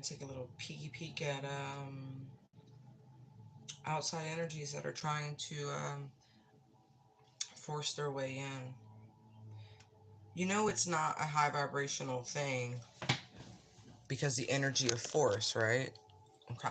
take a little peek at outside energies that are trying to force their way in. You know, it's not a high vibrational thing because the energy of force, right? Okay.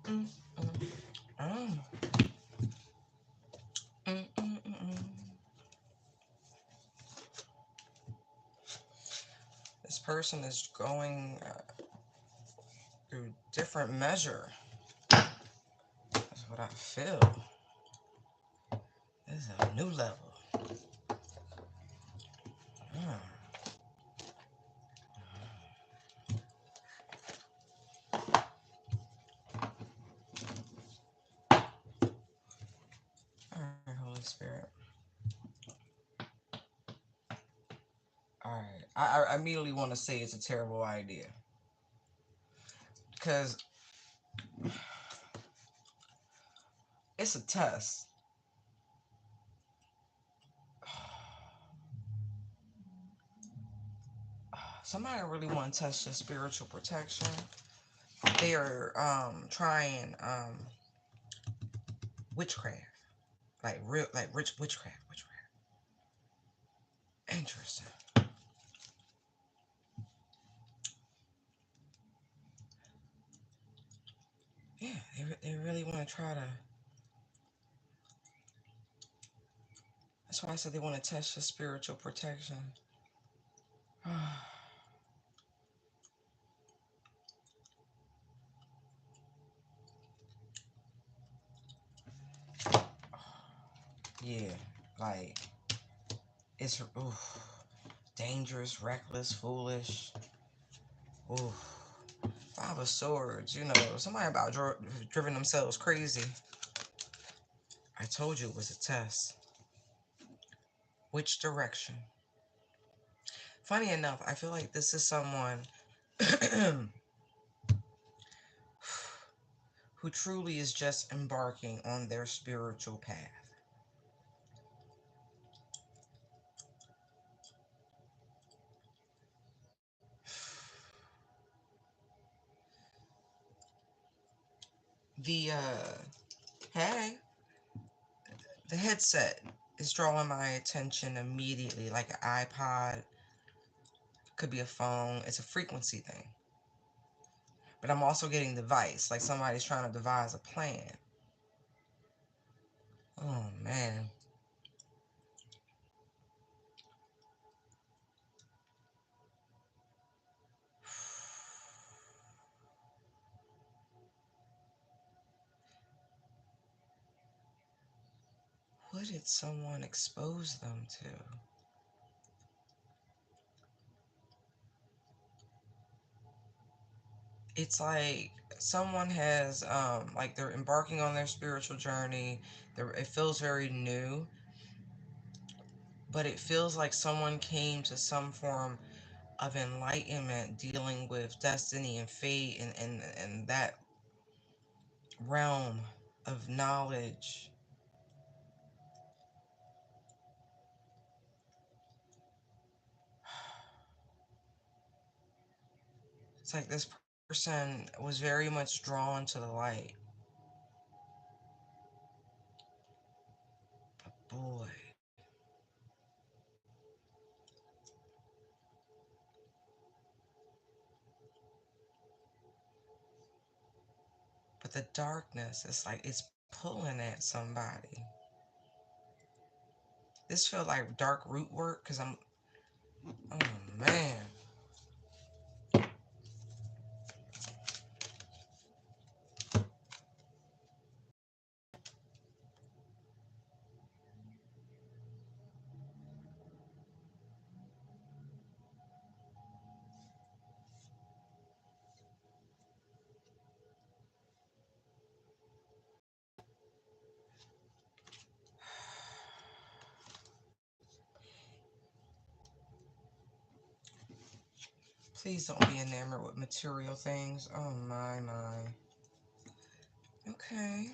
Mm, mm, mm, mm. This person is going through different measure. That's what I feel. This is a new level. Mm. All right, Holy Spirit. All right. I immediately want to say it's a terrible idea because it's a test. Somebody really want to test your spiritual protection. They are trying witchcraft, like real, like rich witchcraft. Interesting. Yeah, they really want to try to. That's why I said they want to test your spiritual protection. Yeah, like it's dangerous, reckless, foolish. Ooh, Five of Swords. You know, somebody about driven themselves crazy. I told you it was a test. Which direction? Funny enough, I feel like this is someone who truly is just embarking on their spiritual path. The hey, the headset is drawing my attention immediately, like an iPod, could be a phone. It's a frequency thing. But I'm also getting device, like somebody's trying to devise a plan. Oh man. What did someone expose them to? It's like someone has like they're embarking on their spiritual journey. It feels very new, but it feels like someone came to some form of enlightenment dealing with destiny and fate and that realm of knowledge. It's like this person was very much drawn to the light. But boy, but the darkness, it's like it's pulling at somebody. This feel like dark root work because oh man. Please don't be enamored with material things. Oh my, my. Okay.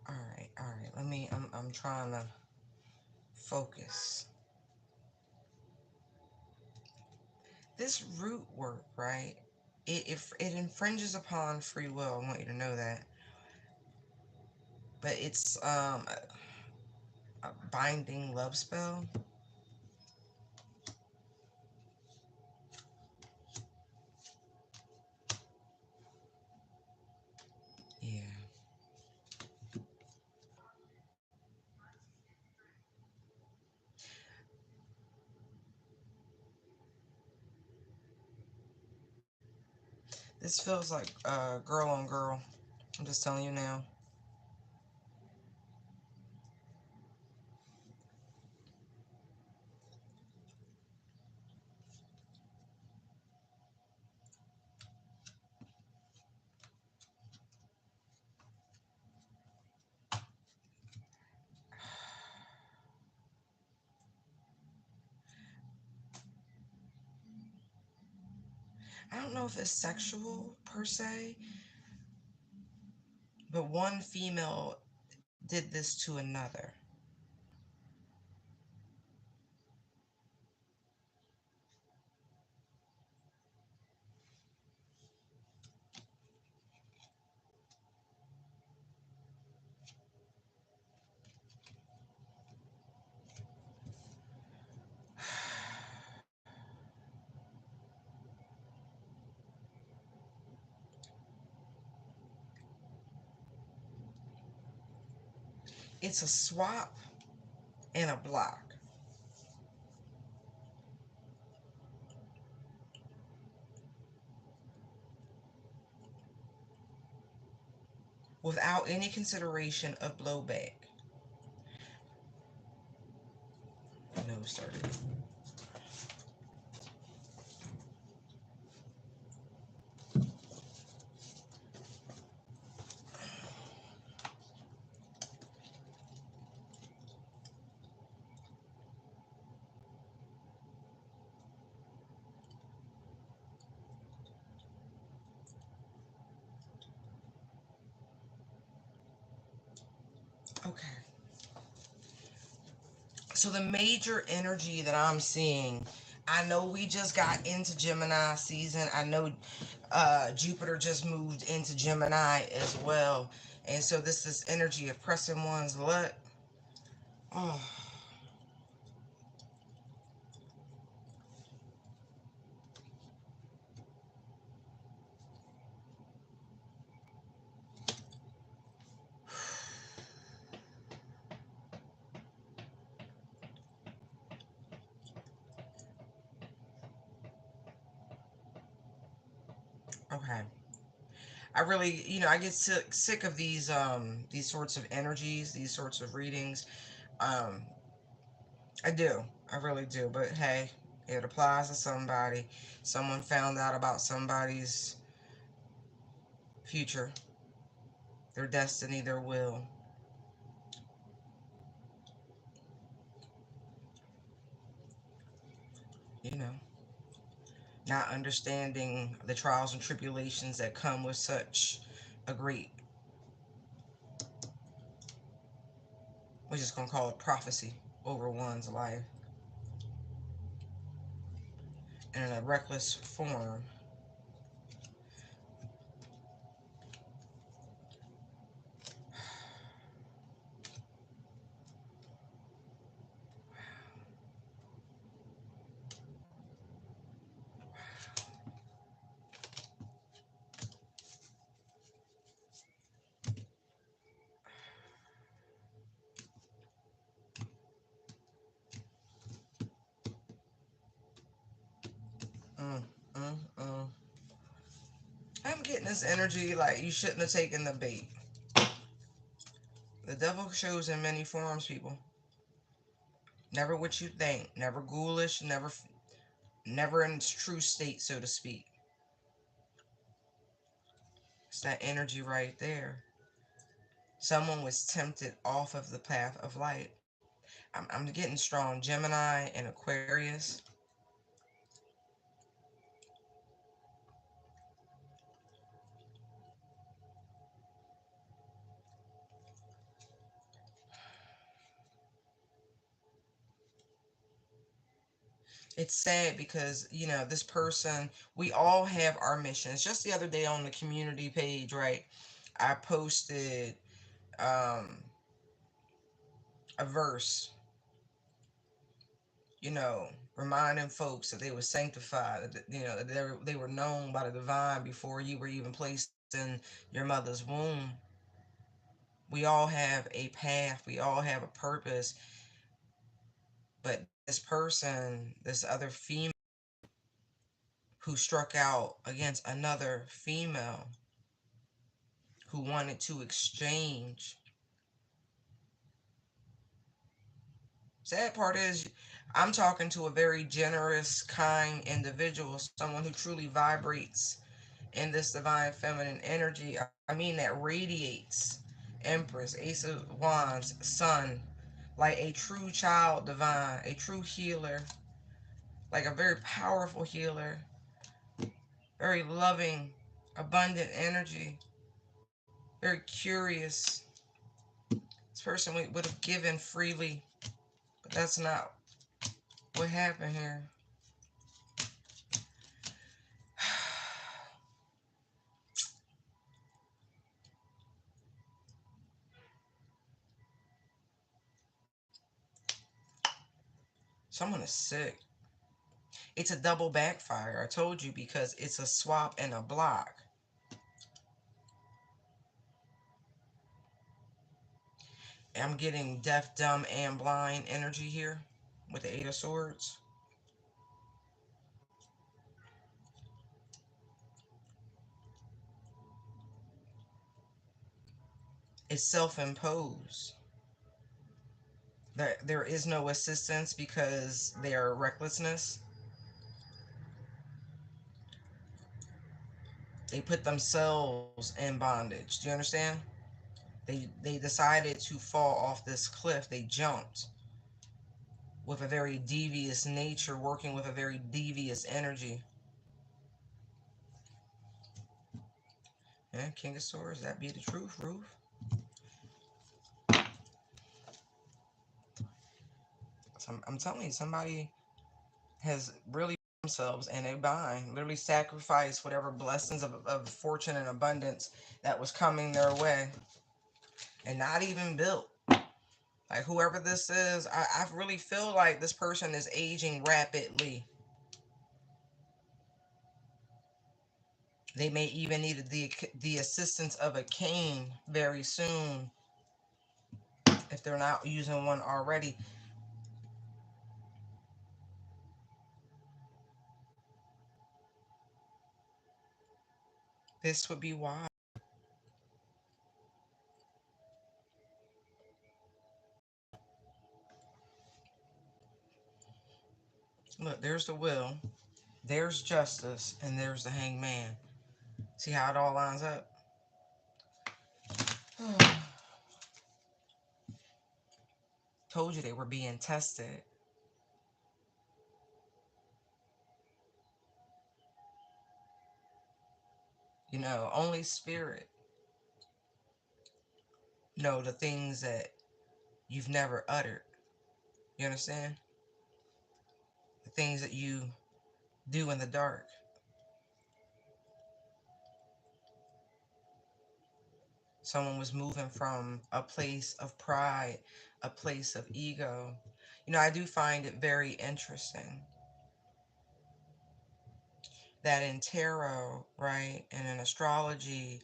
All right. I'm trying to focus. This root work, right? It infringes upon free will. I want you to know that. But it's a binding love spell. Yeah. This feels like girl on girl. I'm just telling you now. I don't know if it's sexual per se, but one female did this to another. It's a swap and a block. Without any consideration of blowback. No, started. Okay. So the major energy that I'm seeing, I know we just got into Gemini season. I know Jupiter just moved into Gemini as well. And so this energy of pressing one's luck. Oh, okay. I really, I get sick of these sorts of energies, these sorts of readings. Um, I do. I really do. But hey, it applies to somebody. Someone found out about somebody's future, their destiny, their will, you know, not understanding the trials and tribulations that come with such a great, we're just going to call it prophecy over one's life in a reckless form. this energy like you shouldn't have taken the bait. The devil shows in many forms, people. Never what you think. Never ghoulish. Never in its true state, so to speak. It's that energy right there. Someone was tempted off of the path of light. I'm getting strong Gemini and Aquarius. It's sad because, this person, we all have our missions. Just the other day on the community page, right? I posted um, a verse, reminding folks that they were sanctified, that they were known by the divine before you were even placed in your mother's womb. We all have a path, we all have a purpose, but this person, this other female who struck out against another female who wanted to exchange. Sad part is, I'm talking to a very generous, kind individual, someone who truly vibrates in this divine feminine energy. I mean, that radiates Empress, Ace of Wands, Sun, like a true child divine, a true healer, like a very powerful healer, very loving, abundant energy, very curious. This person would have given freely, but that's not what happened here. Someone is sick. It's a double backfire. I told you, because it's a swap and a block. I'm getting deaf, dumb, and blind energy here with the Eight of Swords. It's self-imposed. There is no assistance because they are recklessness. They put themselves in bondage. Do you understand? They decided to fall off this cliff. They jumped with a very devious nature, working with a very devious energy. Yeah, King of Swords, that be the truth, Ruth. I'm telling you, somebody has really themselves in a bind, literally sacrificed whatever blessings of fortune and abundance that was coming their way, and not even built. Like, whoever this is, I really feel like this person is aging rapidly. They may even need the assistance of a cane very soon if they're not using one already. This would be why. Look, there's the will, there's justice, and there's the hangman. See how it all lines up? Told you they were being tested. Only spirit know the things that you've never uttered. You understand? The things that you do in the dark. Someone was moving from a place of pride, a place of ego. I do find it very interesting that in tarot, right, and in astrology,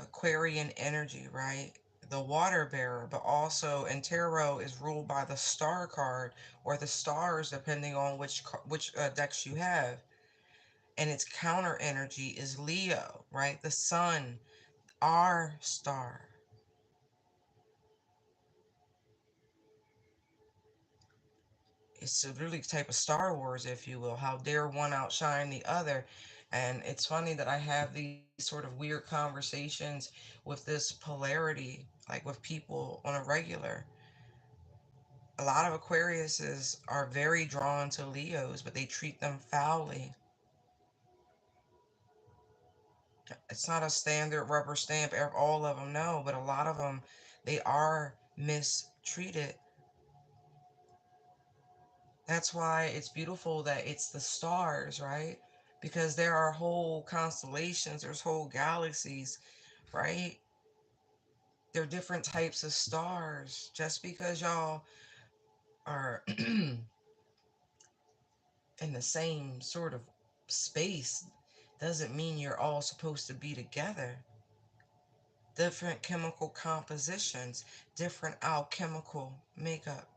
Aquarian energy, right, the water bearer, but also in tarot is ruled by the star card or the stars, depending on which decks you have. and its counter energy is Leo, right? The sun, our star. It's a really type of Star Wars, if you will. How dare one outshine the other? And it's funny that I have these sort of weird conversations with this polarity, like with people on a regular. A lot of Aquariuses are very drawn to Leos, but they treat them foully. It's not a standard rubber stamp, all of them, no, but a lot of them, they are mistreated. That's why it's beautiful that it's the stars, right? Because there are whole constellations, there's whole galaxies, right? There are different types of stars. Just because y'all are in the same sort of space doesn't mean you're all supposed to be together. Different chemical compositions, different alchemical makeup.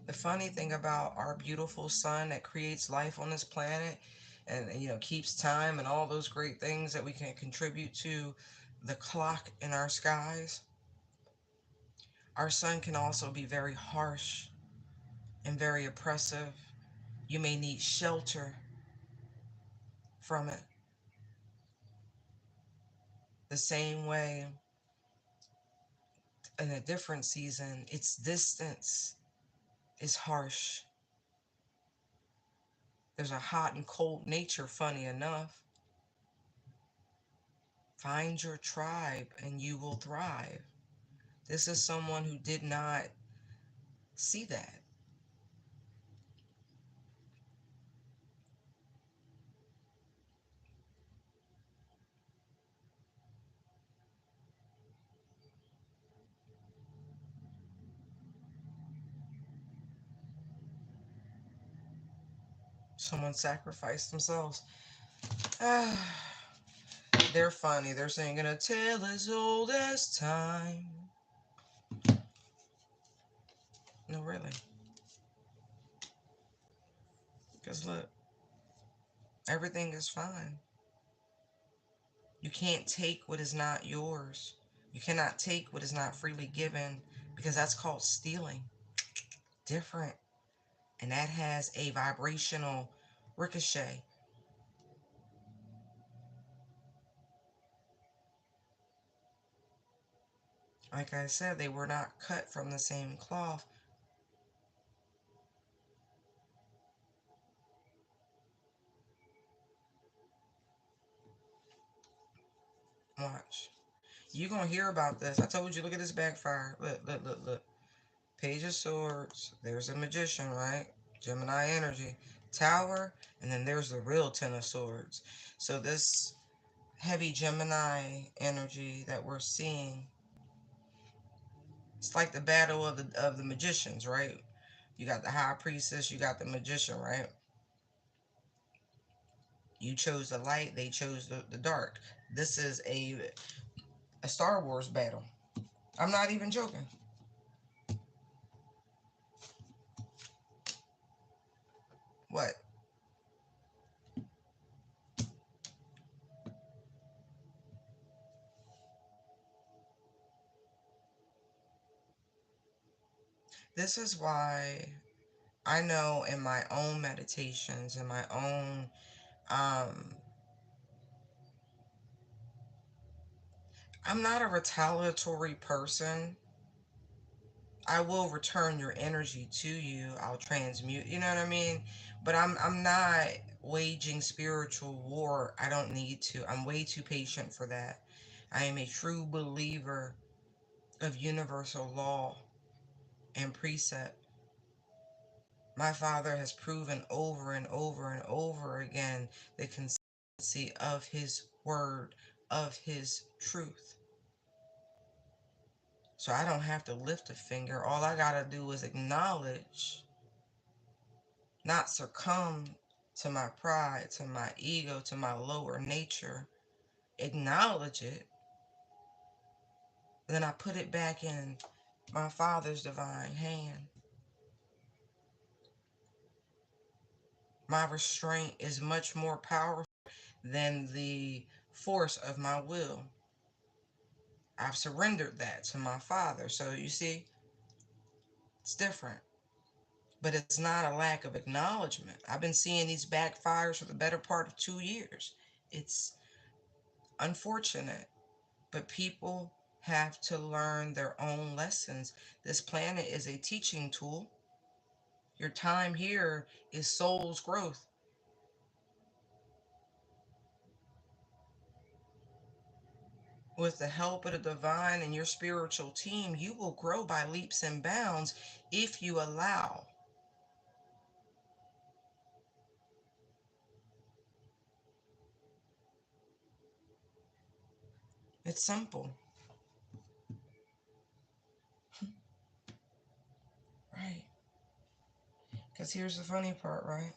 The funny thing about our beautiful sun that creates life on this planet and keeps time and all those great things that we can contribute to the clock in our skies, our sun can also be very harsh and very oppressive. You may need shelter from it. The same way in a different season, its distance is harsh. There's a hot and cold nature, funny enough. Find your tribe and you will thrive. This is someone who did not see that. Someone sacrificed themselves. Ah, they're funny. They're singing a tale as old as time. No, really. Because look, everything is fine. You can't take what is not yours. You cannot take what is not freely given because that's called stealing. Different. And that has a vibrational ricochet. Like I said, they were not cut from the same cloth. Watch. You gonna hear about this. I told you, look at this backfire. Look, look, look, look. Page of Swords. There's a magician, right? Gemini energy. Tower. And then there's the real Ten of Swords. So this heavy Gemini energy that we're seeing, it's like the battle of the magicians, right? You got the high priestess, you got the magician, right? You chose the light, they chose the dark. This is a Star Wars battle. I'm not even joking. What? This is why I know in my own meditations, in my own, um, I'm not a retaliatory person. I will return your energy to you. I'll transmute, you know what I mean? But I'm not waging spiritual war. I don't need to. I'm way too patient for that. I am a true believer of universal law and precept. My father has proven over and over and over again the consistency of his word, of his truth. So I don't have to lift a finger. All I got to do is acknowledge, not succumb to my pride, to my ego, to my lower nature. acknowledge it, then I put it back in my Father's divine hand. My restraint is much more powerful than the force of my will. I've surrendered that to my Father. So you see, it's different. But it's not a lack of acknowledgement. I've been seeing these backfires for the better part of 2 years. It's unfortunate, but people have to learn their own lessons. This planet is a teaching tool. Your time here is soul's growth. With the help of the divine and your spiritual team, you will grow by leaps and bounds if you allow. It's simple, right? Because here's the funny part, right?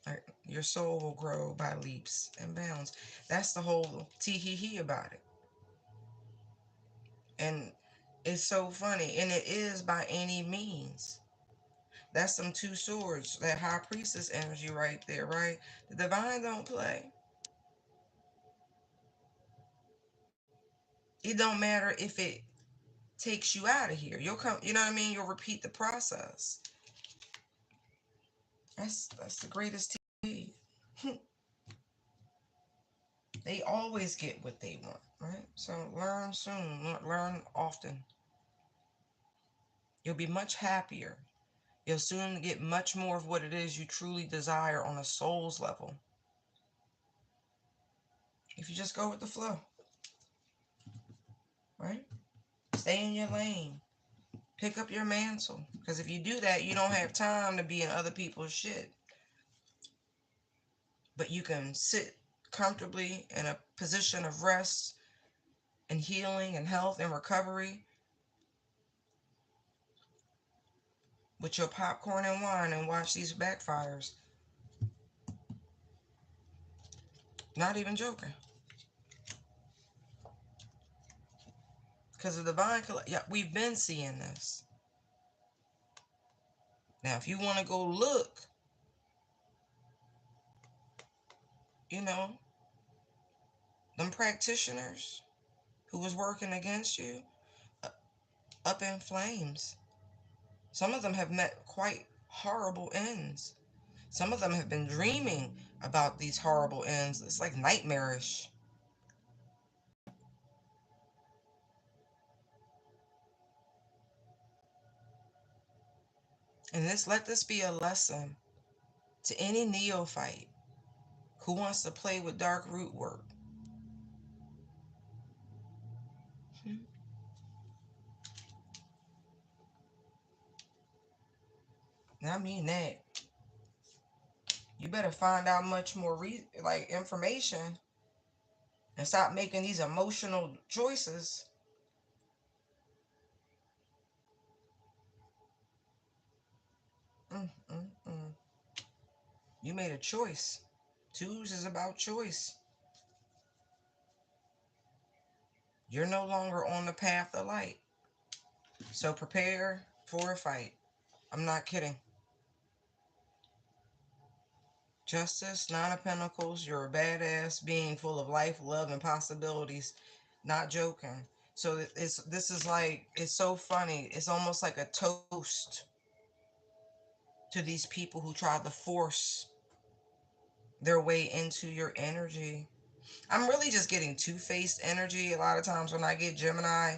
Like, your soul will grow by leaps and bounds. That's the whole tee hee hee about it. And it's so funny. And it is by any means. That's some two swords, that high priestess energy right there, right? The divine don't play. It don't matter if it takes you out of here. You'll come, you know what I mean? You'll repeat the process. That's the greatest TV. They always get what they want, right? So learn soon, learn often. You'll be much happier. You'll soon get much more of what it is you truly desire on a soul's level. If you just go with the flow, right? Stay in your lane. Pick up your mantle. Because if you do that, you don't have time to be in other people's shit. But you can sit comfortably in a position of rest and healing and health and recovery with your popcorn and wine and watch these backfires. Not even joking. Because the divine, yeah, we've been seeing this. Now, if you want to go look, you know, them practitioners who was working against you, uh, up in flames. Some of them have met quite horrible ends. Some of them have been dreaming about these horrible ends. It's like nightmarish. And let this be a lesson to any neophyte who wants to play with dark root work. Hmm. And I mean that. You better find out much more like information and stop making these emotional choices. Mm, mm, mm. You made a choice. Twos is about choice. You're no longer on the path of light. So prepare for a fight. I'm not kidding. Justice, Nine of Pentacles, you're a badass being full of life, love, and possibilities. Not joking. So this is like, it's so funny. It's almost like a toast to these people who tried to force their way into your energy. I'm really just getting two-faced energy a lot of times when I get Gemini,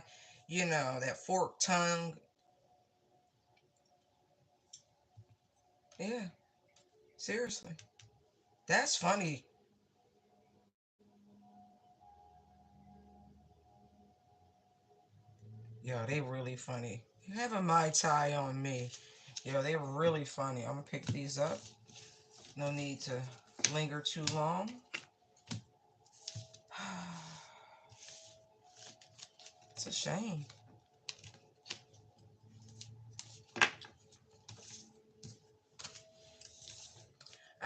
that forked tongue. Yeah, seriously. That's funny. Yo, they really funny. You have a Mai Tai on me. Yo, they were really funny. I'm gonna pick these up. No need to linger too long. It's a shame.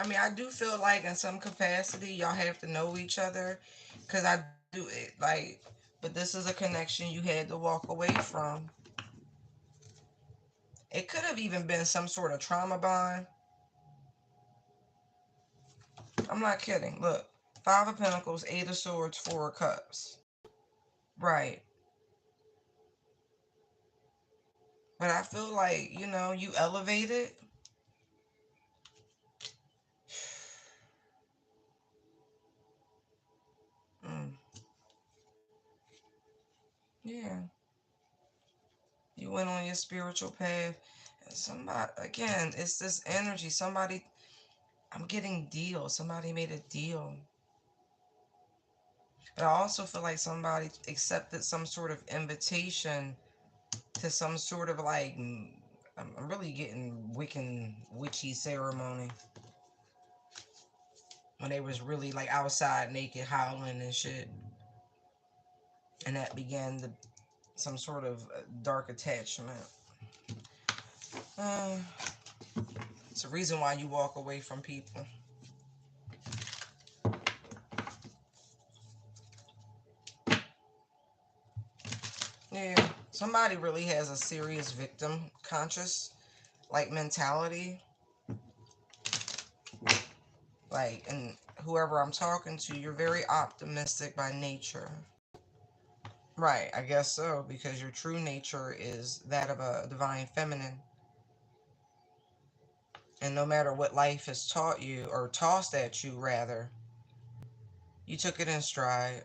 I mean, I do feel like in some capacity y'all have to know each other, because I do it like, but this is a connection you had to walk away from. It could have even been some sort of trauma bond. I'm not kidding. Look, Five of Pentacles, Eight of Swords, Four of Cups. Right. But I feel like, you elevated. Mm, yeah. You went on your spiritual path. And somebody, again, it's this energy. Somebody, I'm getting deal. Somebody made a deal. But I also feel like somebody accepted some sort of invitation to some sort of like, I'm really getting Wiccan, witchy ceremony. When they was really like outside naked howling and shit. And that began some sort of dark attachment. Uh, it's a reason why you walk away from people. Yeah, somebody really has a serious victim conscious like mentality. Like, and whoever I'm talking to, you're very optimistic by nature. Right, I guess so, because your true nature is that of a divine feminine. And no matter what life has taught you, or tossed at you rather, you took it in stride.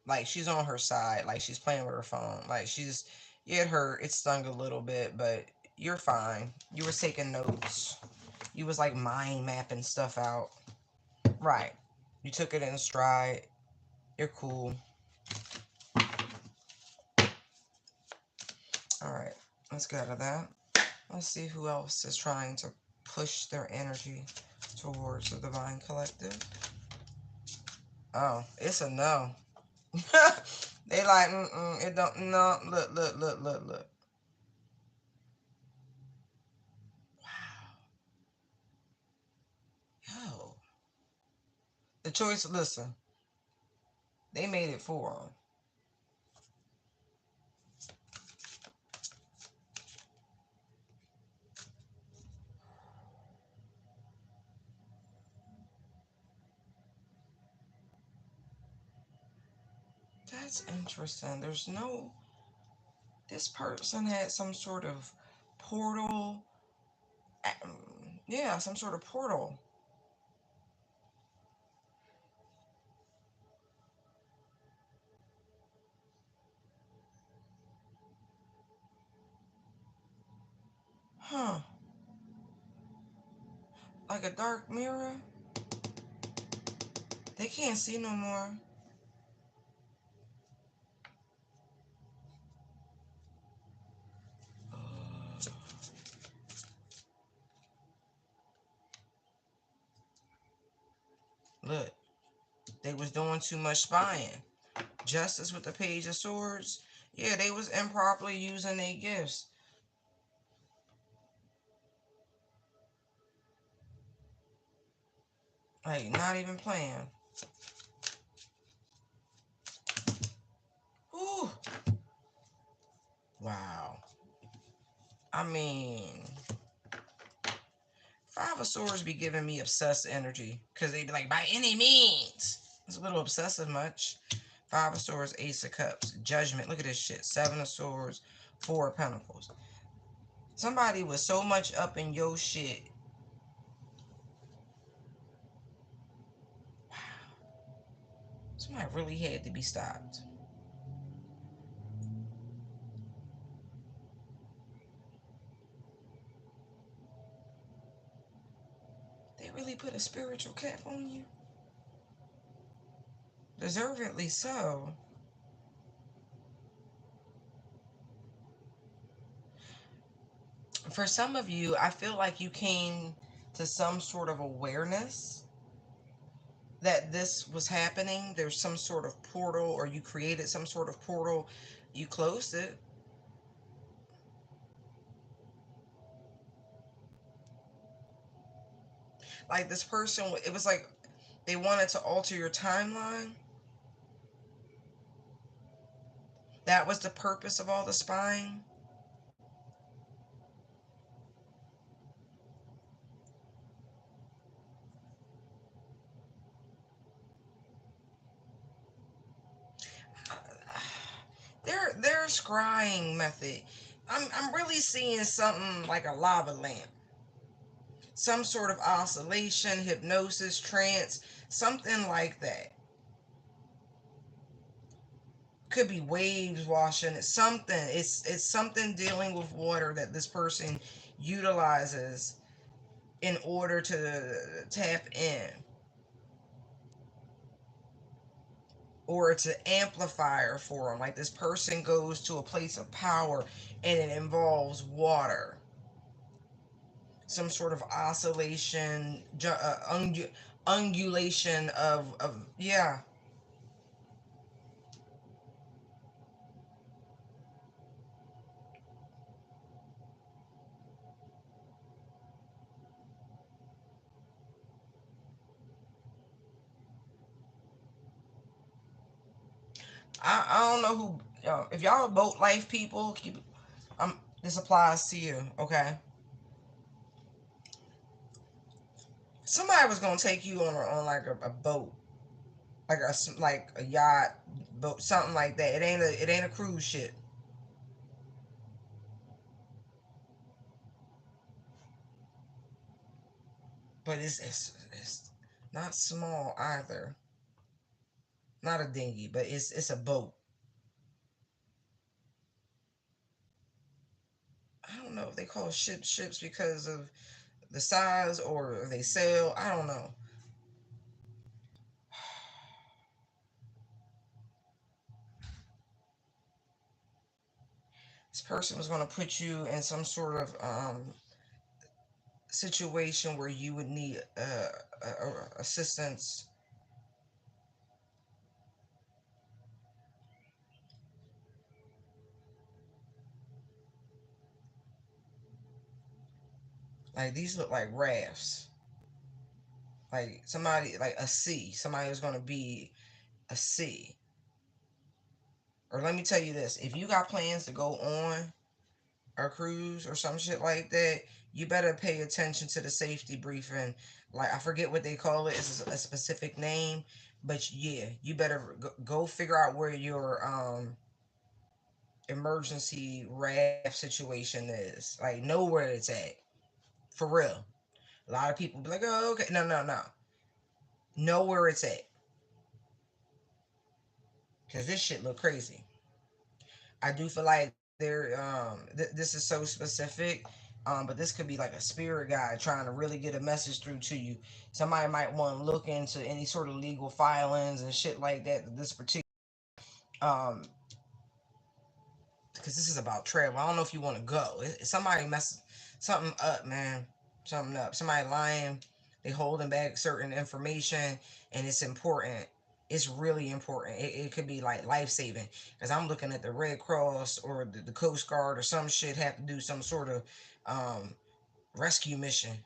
Like, she's on her side, like she's playing with her phone. Like, yeah, it hurt, it stung a little bit, but you're fine. You were taking notes. You was like mind mapping stuff out. Right. You took it in stride. You're cool. All right. Let's get out of that. Let's see who else is trying to push their energy towards the divine collective. Oh, it's a no. They like, it don't, no, look, look, look, look, look. Wow. Yo. The choice, listen, they made it for them. That's interesting. This person had some sort of portal. Yeah, some sort of portal. Huh. Like a dark mirror. They can't see no more. Uh, Look, they was doing too much spying. Justice with the Page of Swords. Yeah, they was improperly using their gifts. Like, not even playing. Whew. Wow. I mean, Five of Swords be giving me obsessed energy. Because they be like, by any means. It's a little obsessive much. Five of Swords, Ace of Cups, Judgment. Look at this shit. Seven of Swords, Four of Pentacles. Somebody was so much up in your shit. Wow. Somebody really had to be stopped. They really put a spiritual cap on you. Deservedly so. For some of you, I feel like you came to some sort of awareness that this was happening. There's some sort of portal, or you created some sort of portal. You closed it. like this person, it was like they wanted to alter your timeline. That was the purpose of all the spying. Their scrying method. I'm really seeing something like a lava lamp, some sort of oscillation, hypnosis, trance, something like that. Could be waves washing. It's something. It's something dealing with water that this person utilizes in order to tap in, or it's an amplifier for them. Like this person goes to a place of power and it involves water, some sort of oscillation, ungulation of yeah. I don't know who. If y'all are boat life people, keep. This applies to you, okay? Somebody was gonna take you on like a boat, like a yacht boat, something like that. It ain't a cruise ship, but it's not small either. Not a dinghy, but it's a boat. I don't know if they call ships because of the size or they sail. I don't know. This person was gonna put you in some sort of situation where you would need assistance. Like these look like rafts. Like somebody, like a sea. Somebody was gonna be a sea. Or let me tell you this: if you got plans to go on a cruise or some shit like that, you better pay attention to the safety briefing. Like I forget what they call it; it's a specific name. But yeah, you better go figure out where your emergency raft situation is. Like know where it's at for real. A lot of people be like, "Oh, okay." No, no, no. Know where it's at because this shit look crazy. I do feel like this is so specific, but this could be like a spirit guide trying to really get a message through to you. Somebody might want to look into any sort of legal filings and shit like that. This particular um because this is about travel. I don't know if you want to go. Somebody mess something up, man. Something up. Somebody lying. They holding back certain information, and it's important. It's really important. It could be like life saving. Because I'm looking at the Red Cross or the Coast Guard or some shit have to do some sort of um, rescue mission.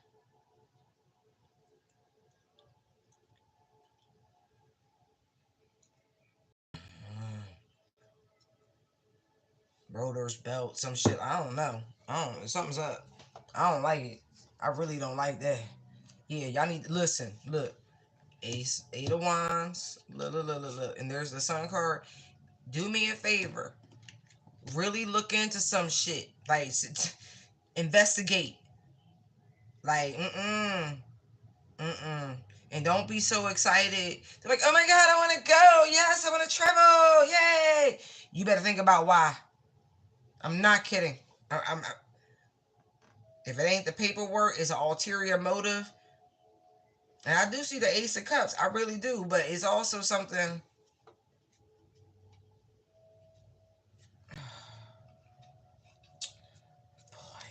Rotors, belt, some shit. I don't know. I don't. Something's up. I don't like it. I really don't like that. Yeah, y'all need to listen. Look, Ace, Eight of Wands. Look, look, look, look, look. And there's the Sun card. Do me a favor. Really look into some shit. Like, investigate. Like, mm-mm. And don't be so excited. They're like, oh my God, I want to go. Yes, I want to travel. Yay. You better think about why. I'm not kidding. If it ain't the paperwork, it's an ulterior motive. And I do see the Ace of Cups. I really do. But it's also something. Boy.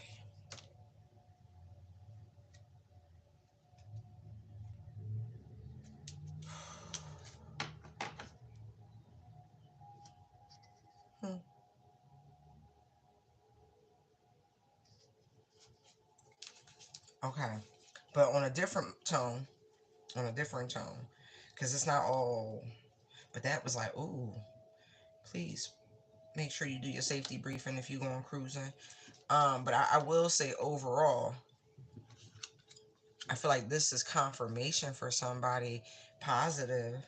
Hmm. Okay. but on a different tone, on a different tone, because it's not all. But that was like, ooh, please make sure you do your safety briefing if you're going cruising. But I will say overall, I feel like this is confirmation for somebody positive.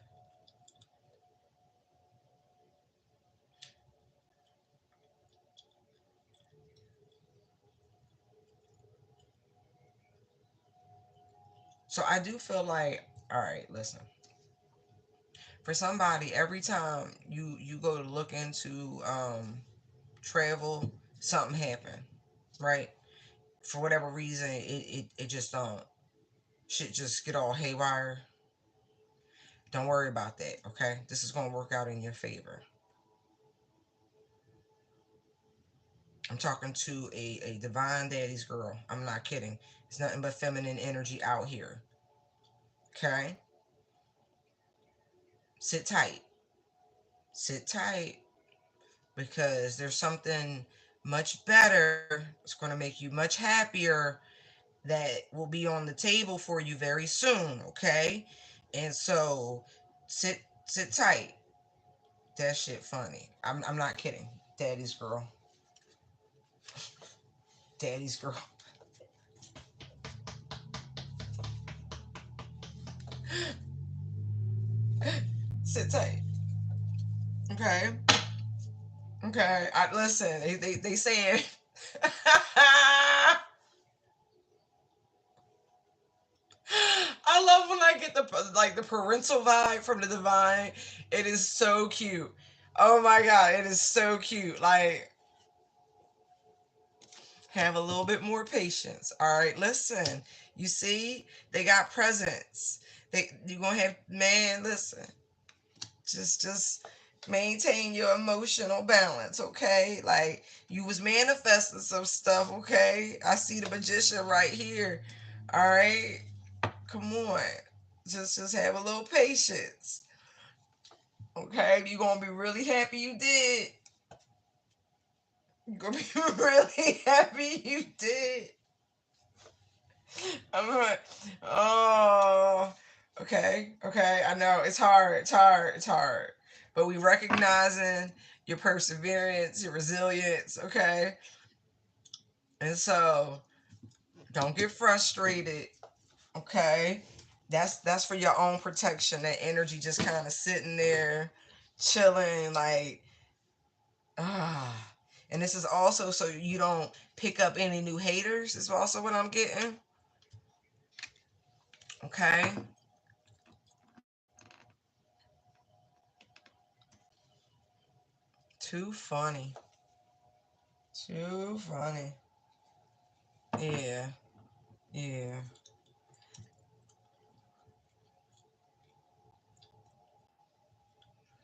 So I do feel like, all right, listen. For somebody, every time you go to look into travel, something happen, right? For whatever reason, it just don't shit just get all haywire. Don't worry about that, okay? This is gonna work out in your favor. I'm talking to a divine daddy's girl. I'm not kidding. It's nothing but feminine energy out here. Okay? Sit tight. Sit tight because there's something much better. It's going to make you much happier that will be on the table for you very soon, okay? And so sit tight. That shit funny. I'm not kidding. Daddy's girl. Daddy's girl. Sit tight. Okay? Okay. I listen, they saying I love when I get the parental vibe from the divine. It is so cute. Oh my god, it is so cute. Like, have a little bit more patience. All right, listen. You see, they got presents. You gonna have, man. Listen, just maintain your emotional balance, okay? Like, you was manifesting some stuff, okay? I see the magician right here. All right, come on. Just have a little patience. Okay, you're gonna be really happy you did. You're gonna be really happy you did. I'm like, oh, okay, okay. I know it's hard, it's hard, it's hard. But we recognizing your perseverance, your resilience, okay? And so don't get frustrated, okay? That's for your own protection. That energy just kind of sitting there, chilling, like, ah. And this is also so you don't pick up any new haters. Is also what I'm getting. Okay. Too funny. Too funny. Yeah. Yeah.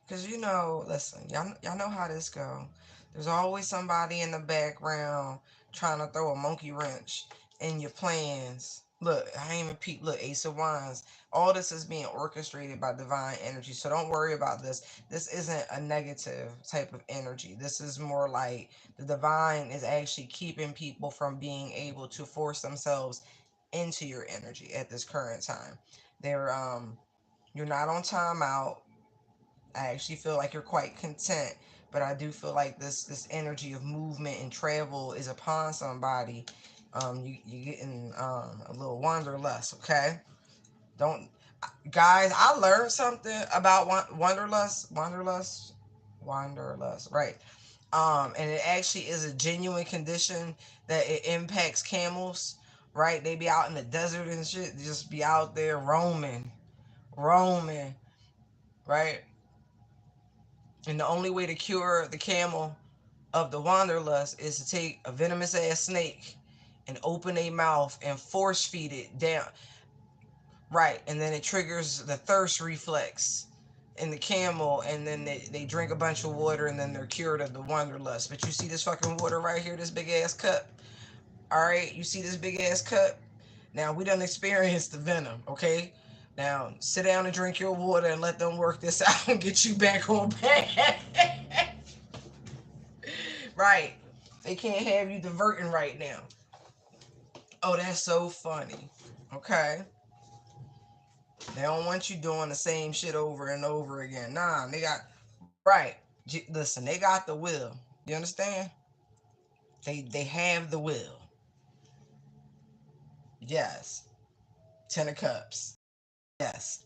Cause listen, y'all know how this go. There's always somebody in the background trying to throw a monkey wrench in your plans. Look, I ain't even peep. Look, Ace of Wands. All this is being orchestrated by divine energy. So don't worry about this. This isn't a negative type of energy. This is more like the divine is actually keeping people from being able to force themselves into your energy at this current time. They're you're not on timeout. I actually feel like you're quite content, but I do feel like this energy of movement and travel is upon somebody. You getting a little wanderlust, okay? Don't guys. I learned something about wanderlust, right? And it actually is a genuine condition that it impacts camels, right? They be out in the desert and shit, they just be out there roaming, right? And the only way to cure the camel of the wanderlust is to take a venomous ass snake and open a mouth and force feed it down. Right. And then it triggers the thirst reflex in the camel, and then they drink a bunch of water, and then they're cured of the wanderlust. But you see this fucking water right here, this big ass cup? All right. You see this big ass cup? Now, we done experienced the venom, okay? Now, sit down and drink your water and let them work this out and get you back on path. Right. They can't have you diverting right now. Oh, that's so funny. Okay, they don't want you doing the same shit over and over again. Nah, they got right. Listen, they got the will. You understand? They have the will. Yes. 10 of Cups. Yes.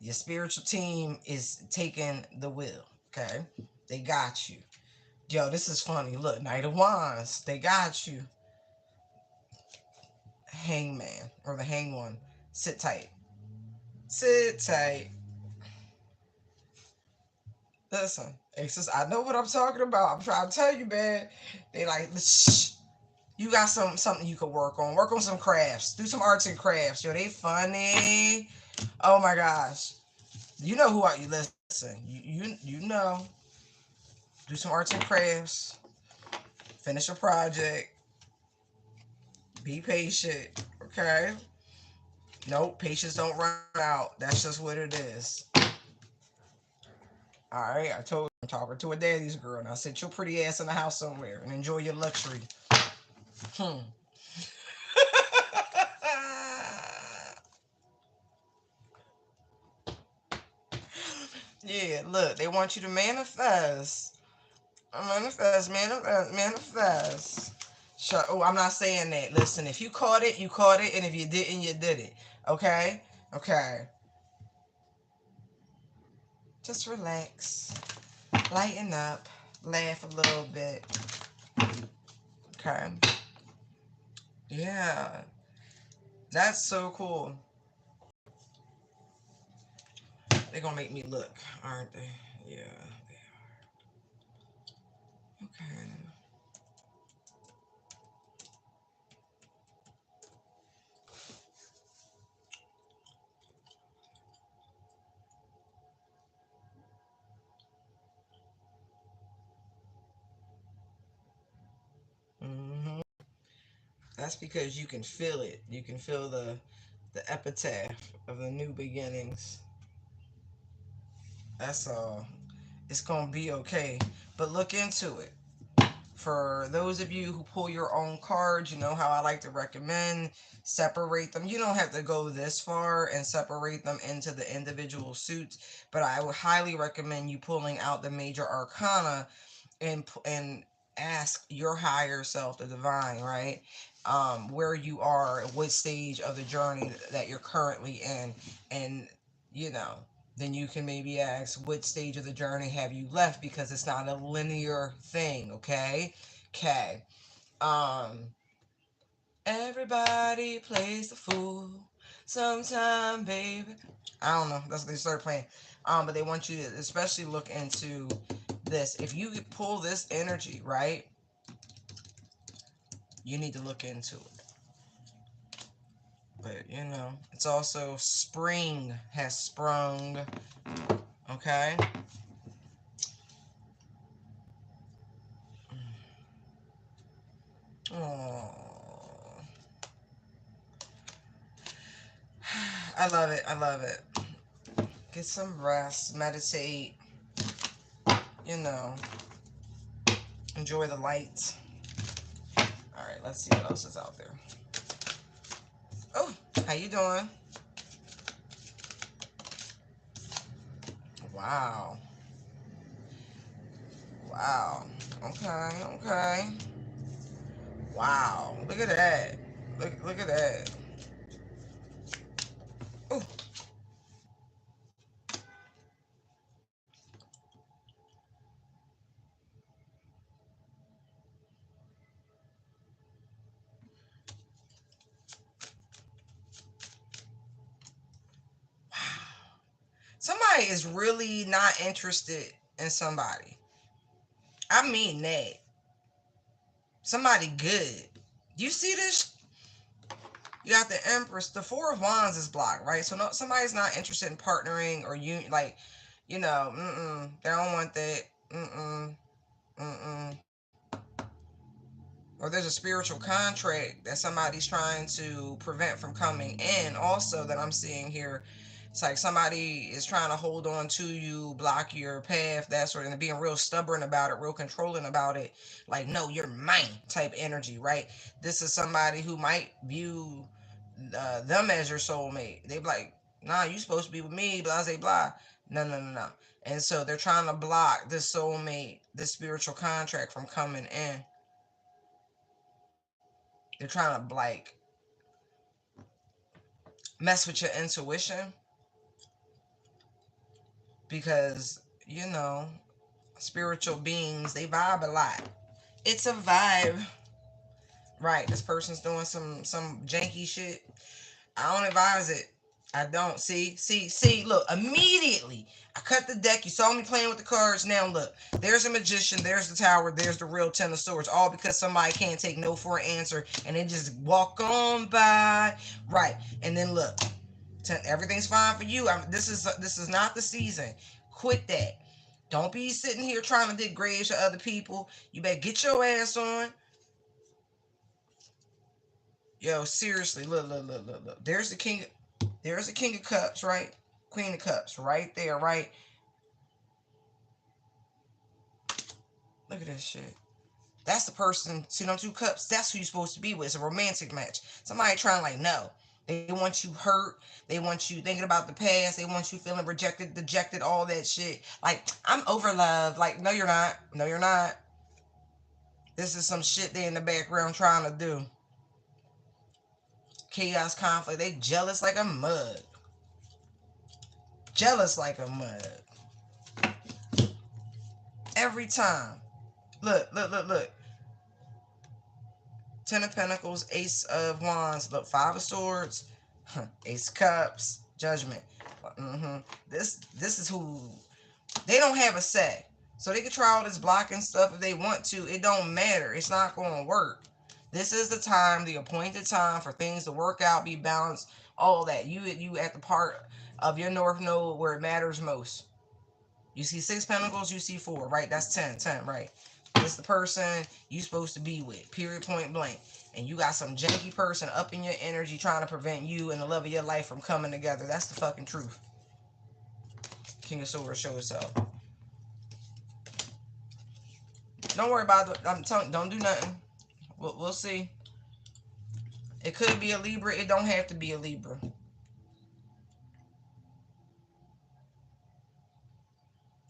Your spiritual team is taking the will. Okay, they got you. Yo, this is funny. Look, Knight of Wands. They got you. Hangman or the Hang One. Sit tight. Sit tight. Listen, it's just I know what I'm talking about. I'm trying to tell you, man. They like, shh. You got something you could work on. Work on some crafts. Do some arts and crafts. Yo, they funny. Oh my gosh. You know who are you? Listen. You know. Do some arts and crafts. Finish a project. Be patient. Okay. Nope. Patience don't run out. That's just what it is. All right. I told you I'm talking to a daddy's girl. Now sit your pretty ass in the house somewhere and enjoy your luxury. Hmm. Yeah, look, they want you to manifest. Manifest, manifest, manifest. Sure. Oh, I'm not saying that. Listen, if you caught it, you caught it, and if you didn't, you did it. Okay? Okay. Just relax. Lighten up. Laugh a little bit. Okay. Yeah. That's so cool. They're gonna make me look, aren't they? Yeah. Okay. Hmm. That's because you can feel it. You can feel the epitaph of the new beginnings. That's all. It's gonna be okay. But look into it. For those of you who pull your own cards, you know how I like to recommend separate them. You don't have to go this far and separate them into the individual suits, but I would highly recommend you pulling out the major arcana and ask your higher self, the divine, right? Where you are, what stage of the journey that you're currently in, and you know, then you can maybe ask what stage of the journey have you left because it's not a linear thing, okay? Okay. Um, everybody plays the fool sometime, baby. I don't know. That's what they started playing. But they want you to especially look into this. If you pull this energy, right, you need to look into it. But you know, it's also spring has sprung. Okay. Oh, I love it. I love it. Get some rest, meditate. You know, enjoy the light. All right, let's see what else is out there. Oh, how you doing? Wow. Wow. Okay, okay. Wow. Look at that. Look at that. Ooh. Somebody is really not interested in somebody. I mean that. Somebody good. You see this? You got the Empress. The Four of Wands is blocked, right? So no, somebody's not interested in partnering or you like, you know, they don't want that. Mm-mm, mm-mm. Or there's a spiritual contract that somebody's trying to prevent from coming in. Also, that I'm seeing here, it's like somebody is trying to hold on to you, block your path, that sort of, and being real stubborn about it, real controlling about it. Like, no, you're mine type energy, right? This is somebody who might view them as your soulmate. They be like, nah, you supposed to be with me, blah, blah, blah. No, no, no, no. And so they're trying to block this soulmate, this spiritual contract from coming in. They're trying to like mess with your intuition because, you know, spiritual beings, they vibe a lot. It's a vibe. Right, this person's doing some janky shit. I don't advise it. I don't. See, look, immediately I cut the deck. You saw me playing with the cards. Now look, there's a magician, there's the tower, there's the real ten of swords, all because somebody can't take no for an answer and they just walk on by. Right. And then look, everything's fine for you. This is not the season. Quit that. Don't be sitting here trying to dig graves for other people. You better get your ass on. Yo, seriously, look. There's the King of Cups, right? Queen of Cups, right there, right? Look at this shit. That's the person sitting on two cups. That's who you're supposed to be with. It's a romantic match. Somebody trying like, no. They want you hurt. They want you thinking about the past. They want you feeling rejected, dejected, all that shit. Like, I'm over love. Like, no, you're not. No, you're not. This is some shit they in the background trying to do. Chaos, conflict. They jealous like a mug. Jealous like a mug. Every time. Look. Ten of Pentacles, Ace of Wands, look, Five of Swords, Ace of Cups, Judgment. This is who, they don't have a say. So they can try all this blocking stuff if they want to. It don't matter. It's not going to work. This is the time, the appointed time for things to work out, be balanced, all that. You at the part of your North Node where it matters most. You see 6 Pentacles, you see 4, right? That's 10, right? It's the person you supposed to be with, period, point blank. And you got some janky person up in your energy trying to prevent you and the love of your life from coming together. That's the fucking truth. King of Swords show itself. Don't worry about it. I'm telling you, don't do nothing. We'll see. It could be a Libra. It don't have to be a Libra.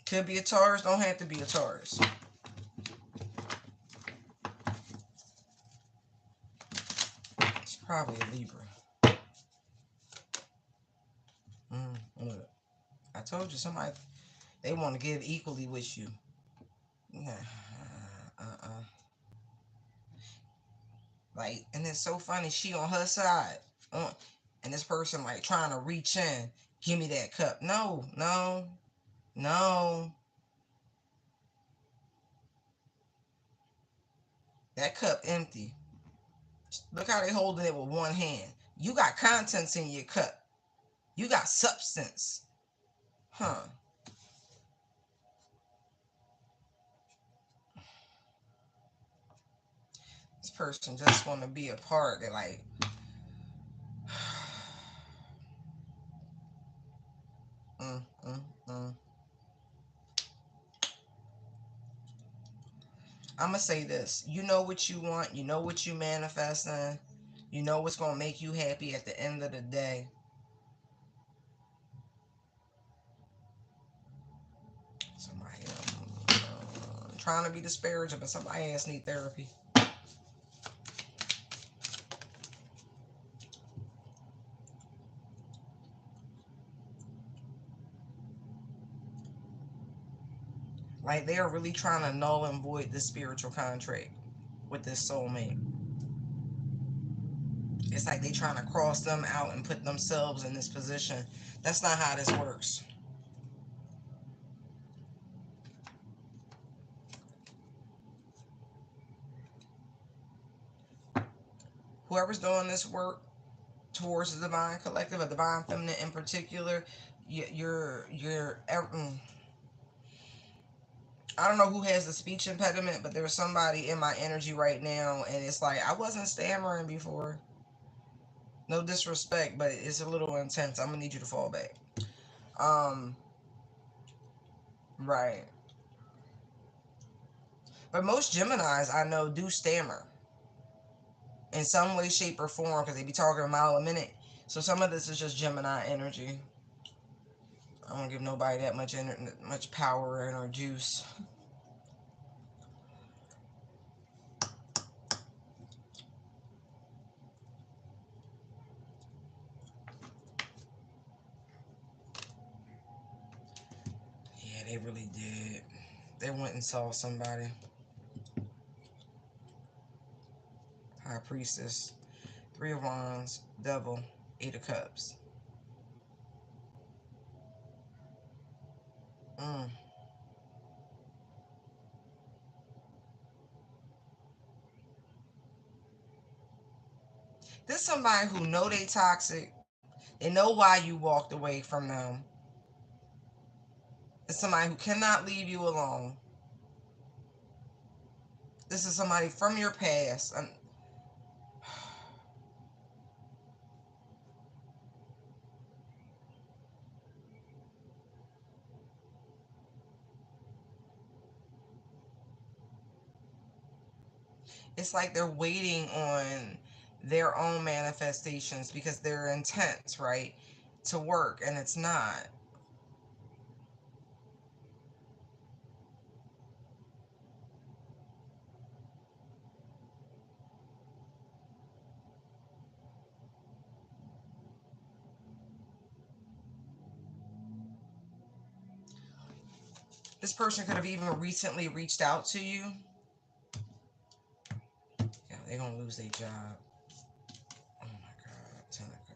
Could be a Taurus. Don't have to be a Taurus. It's probably a Libra. Look, I told you somebody, they want to give equally with you. Like, and it's so funny. She on her side, and this person like trying to reach in. Give me that cup. No. That cup empty. Look how they holding it with one hand. You got contents in your cup. You got substance. Huh. This person just want to be a part. They're like, I'm gonna say this. You know what you want. You know what you manifesting. You know what's gonna make you happy at the end of the day. Somebody trying to be disparaging, but somebody else need therapy. Like, they are really trying to null and void this spiritual contract with this soulmate. It's like they trying to cross them out and put themselves in this position. That's not how this works. Whoever's doing this work towards the divine collective, a divine feminine in particular, you're I don't know who has the speech impediment, but there's somebody in my energy right now, and it's like, I wasn't stammering before. No disrespect, but it's a little intense. I'm gonna need you to fall back. Right. But most Geminis I know do stammer. in some way, shape, or form, because they be talking a mile a minute. So some of this is just Gemini energy. I don't give nobody that much power and or juice. Yeah, they really did. They went and saw somebody. High Priestess, Three of Wands, Devil, Eight of Cups. Mm. This somebody who know they toxic. They know why you walked away from them. It's somebody who cannot leave you alone. This is somebody from your past. And it's like they're waiting on their own manifestations because they're intense, right? To work, and it's not. This person could have even recently reached out to you. Yeah, they're gonna lose their job. Oh my God, Tenica.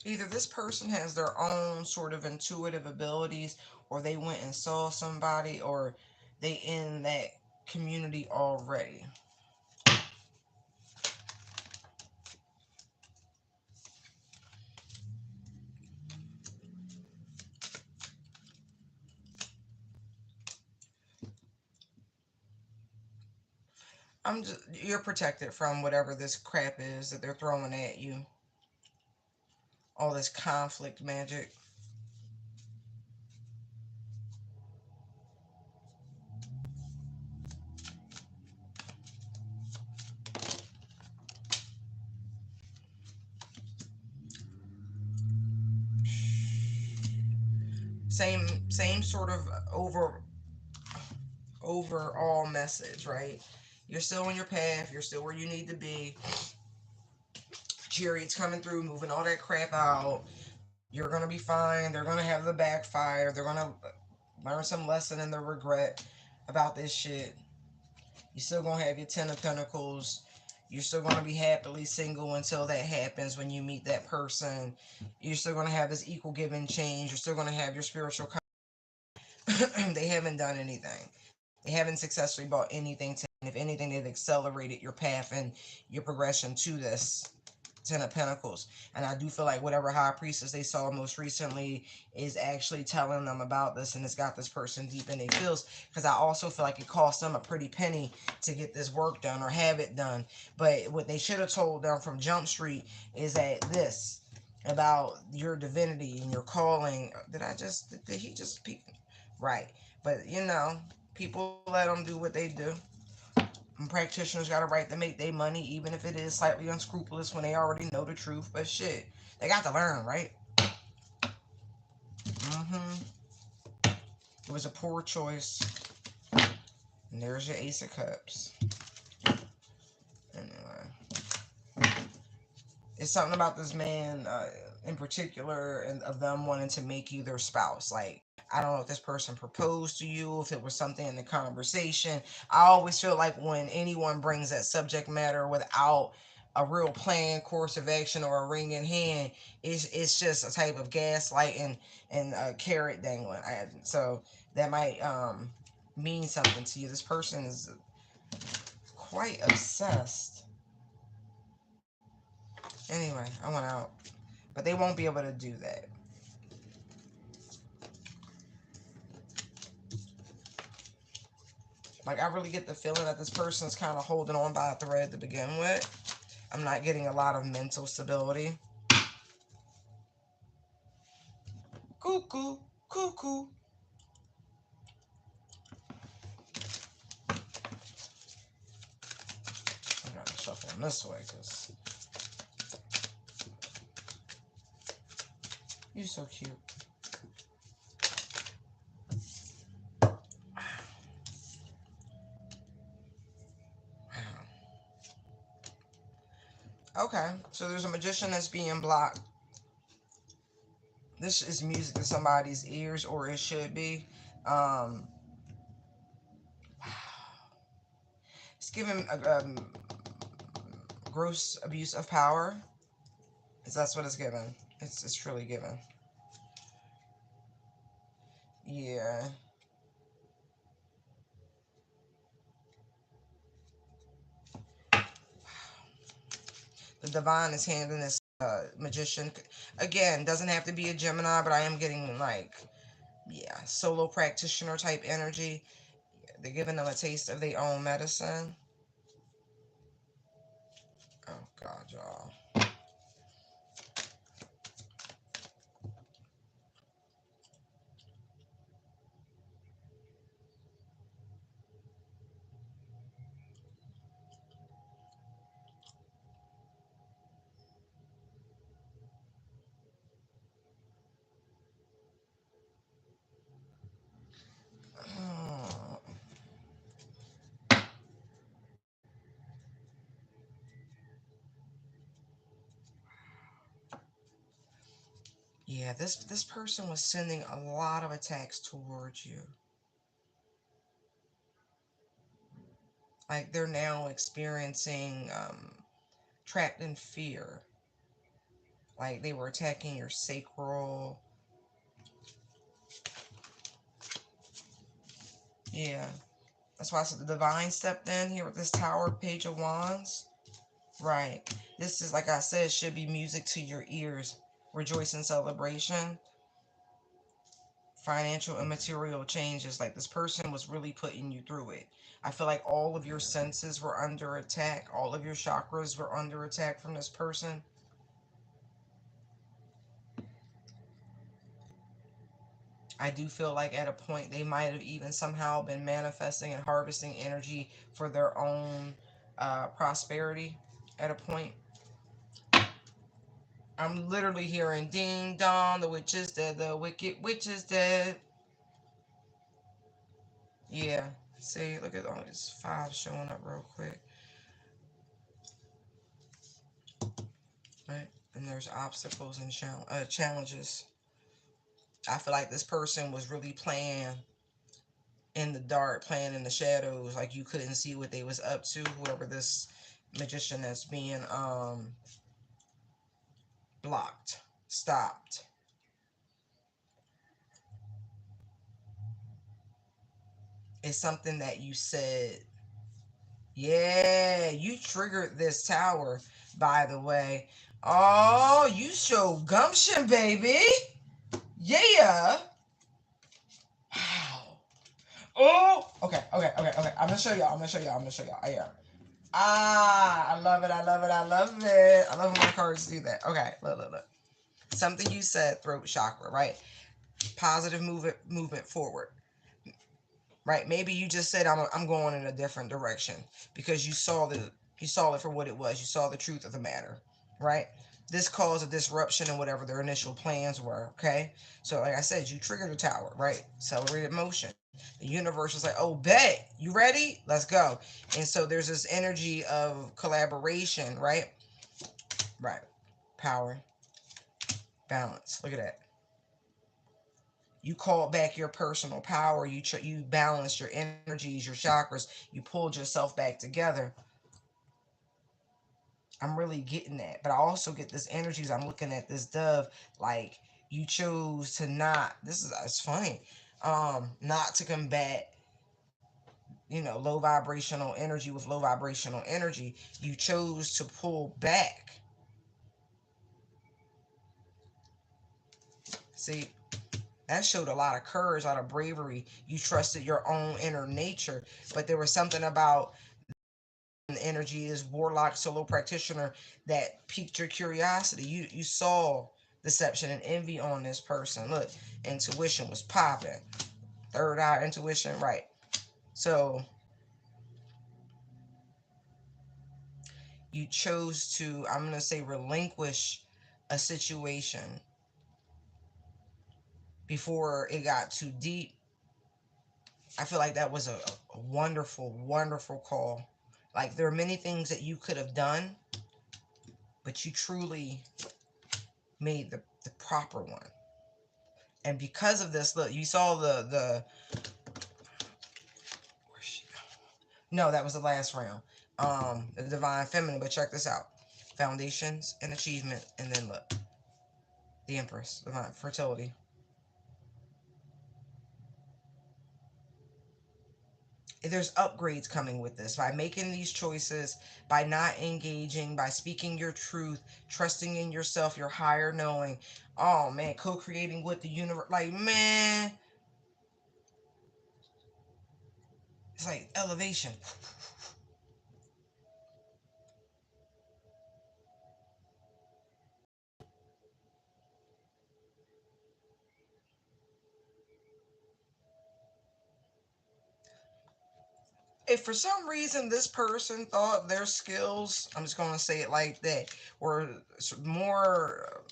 Either this person has their own sort of intuitive abilities, or they went and saw somebody, or they in that community already. You're protected from whatever this crap is that they're throwing at you. All this conflict magic. Same sort of overall message, right? You're still on your path. You're still where you need to be. Chariots coming through, moving all that crap out. You're gonna be fine. They're gonna have the backfire. They're gonna learn some lesson in the regret about this shit. You're still gonna have your Ten of Pentacles. You're still gonna be happily single until that happens when you meet that person. You're still gonna have this equal give and change. You're still gonna have your spiritual. They haven't done anything. They haven't successfully brought anything to. If anything, they've accelerated your path and your progression to this Ten of Pentacles. And I do feel like whatever High Priestess they saw most recently is actually telling them about this, and it's got this person deep in their feels. Because I also feel like it cost them a pretty penny to get this work done or have it done. But what they should have told them from Jump Street is that this about your divinity and your calling. Did he just speak? Right. But people let them do what they do. And practitioners got a right to make their money, even if it is slightly unscrupulous when they already know the truth. But shit, they got to learn, right? It was a poor choice. And there's your Ace of Cups. Anyway, it's something about this man in particular, and of them wanting to make you their spouse. Like, I don't know if this person proposed to you, if it was something in the conversation. I always feel like when anyone brings that subject matter without a real plan, course of action, or a ring in hand, it's just a type of gaslighting and carrot dangling. So that might mean something to you. This person is quite obsessed. Anyway, I went out, but they won't be able to do that. Like, I really get the feeling that this person's kind of holding on by a thread to begin with. I'm not getting a lot of mental stability. Cuckoo, cuckoo. I gotta shuffle them this way because you're so cute. Okay, so there's a magician that's being blocked. This is music to somebody's ears, or it should be. Um, it's giving gross abuse of power. That's what it's given. It's truly given. Yeah. The divine is handing this magician. Again, doesn't have to be a Gemini, but I am getting like, yeah, solo practitioner type energy. They're giving them a taste of their own medicine. Oh God, y'all. Oh. Yeah, this person was sending a lot of attacks towards you. Like, they're now experiencing trapped in fear. Like, they were attacking your sacral. Yeah. That's why I said the divine stepped in here with this Tower, Page of Wands. Right. This is, like I said, should be music to your ears. Rejoice in celebration. Financial and material changes. Like, this person was really putting you through it. I feel like all of your senses were under attack. All of your chakras were under attack from this person. I do feel like at a point they might have even somehow been manifesting and harvesting energy for their own prosperity at a point. I'm literally hearing ding dong, the witch is dead, the wicked witch is dead. Yeah. See, look at all these five showing up real quick. Right? And there's obstacles and challenges. I feel like this person was really playing in the dark, playing in the shadows, like you couldn't see what they was up to, whoever this magician that's being blocked, stopped. It's something that you said. Yeah, you triggered this tower, by the way. Oh, you show gumption, baby. Yeah. Wow. Oh, okay. I'm gonna show y'all. I'm gonna show y'all. Yeah. Ah, I love it. I love it. I love it. I love when my cards do that. Okay, look. Something you said, throat chakra, right? Positive movement forward, right? Maybe you just said I'm going in a different direction because you saw it for what it was. You saw the truth of the matter, right? This caused a disruption in whatever their initial plans were. Okay, so like I said, you triggered the tower, right? Accelerated motion. The universe was like, "Oh, bet you ready? Let's go." And so there's this energy of collaboration, right? Right. Power, balance. Look at that. You called back your personal power. You balanced your energies, your chakras. You pulled yourself back together. I'm really getting that, but I also get this energy as I'm looking at this dove. Like, you chose to not. This is it's funny. Not to combat, low vibrational energy with low vibrational energy. You chose to pull back. See, That showed a lot of courage, a lot of bravery. You trusted your own inner nature, but there was something about the energy, is warlock solo practitioner, that piqued your curiosity. You saw deception and envy on this person. Look, intuition was popping. Third eye intuition, right? So you chose to, I'm gonna say, relinquish a situation before it got too deep. I feel like that was a wonderful, wonderful call. Like, there are many things that you could have done, but you truly made the proper one. And because of this, look, you saw the no, that was the last round. The divine feminine, but check this out. Foundations and achievement, and then look, the Empress, divine fertility. There's upgrades coming with this by making these choices, by not engaging, by speaking your truth, trusting in yourself, your higher knowing. Oh man, co-creating with the universe. Like, man, it's like elevation. If for some reason this person thought their skills, I'm just going to say it like that, were more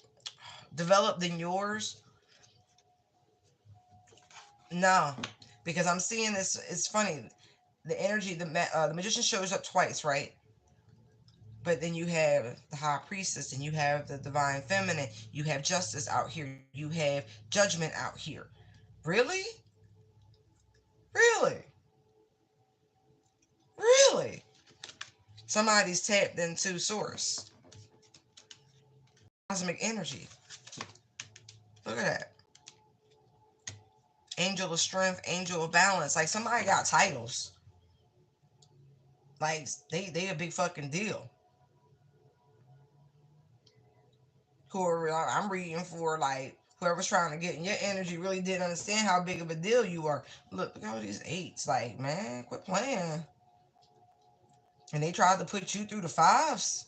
developed than yours, no, because I'm seeing this. It's funny. The energy, the magician shows up twice, right? But then you have the high priestess, and you have the divine feminine. You have justice out here. You have judgment out here. Really, really, really. Somebody's tapped into source, cosmic energy. Look at that. Angel of strength, angel of balance. Like, somebody got titles. Like, they a big fucking deal. Who are I'm reading for, like, whoever's trying to get in your energy really didn't understand how big of a deal you are. Look at all these eights. Like, man, quit playing. And they tried to put you through the fives.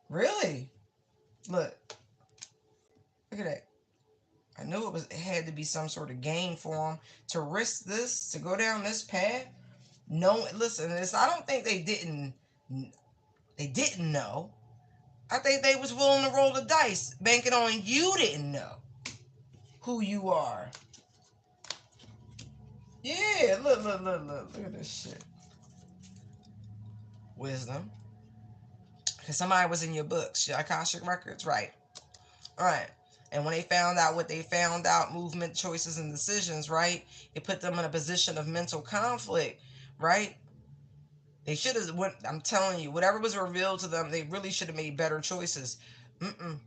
Really? Look, look at that. I knew it had to be some sort of game for them to risk this, to go down this path. No, listen, this, I don't think they didn't know. I think they was willing to roll the dice, banking on you didn't know who you are. Yeah, look at this shit. Wisdom. Because somebody was in your books, your Akashic records, right? All right. And when they found out what they found out, movement, choices, and decisions, right? It put them in a position of mental conflict, right? They should have. I'm telling you, whatever was revealed to them, they really should have made better choices. Mm-mm.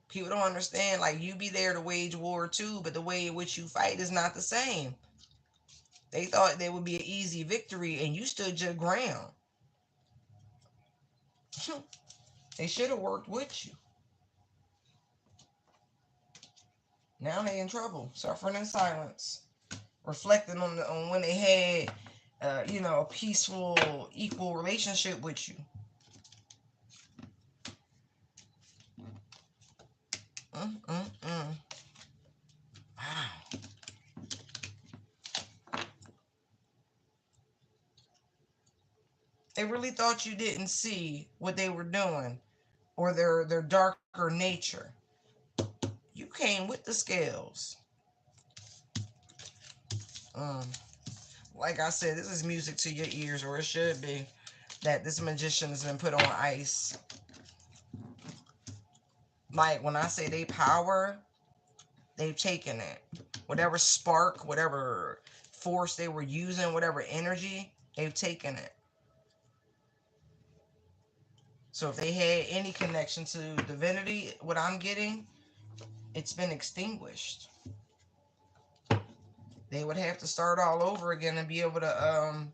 People don't understand. Like, you be there to wage war too, but the way in which you fight is not the same. They thought there would be an easy victory, and you stood your ground. They should have worked with you. Now they in trouble, suffering in silence, reflecting on when they had, a peaceful, equal relationship with you. Mm. Wow. They really thought you didn't see what they were doing, or their darker nature. You came with the scales. Mm. Like I said, this is music to your ears, or it should be. That this magician has been put on ice. Like, when I say they power, they've taken it. Whatever spark, whatever force they were using, whatever energy, they've taken it. So if they had any connection to divinity, what I'm getting, it's been extinguished. They would have to start all over again and be able to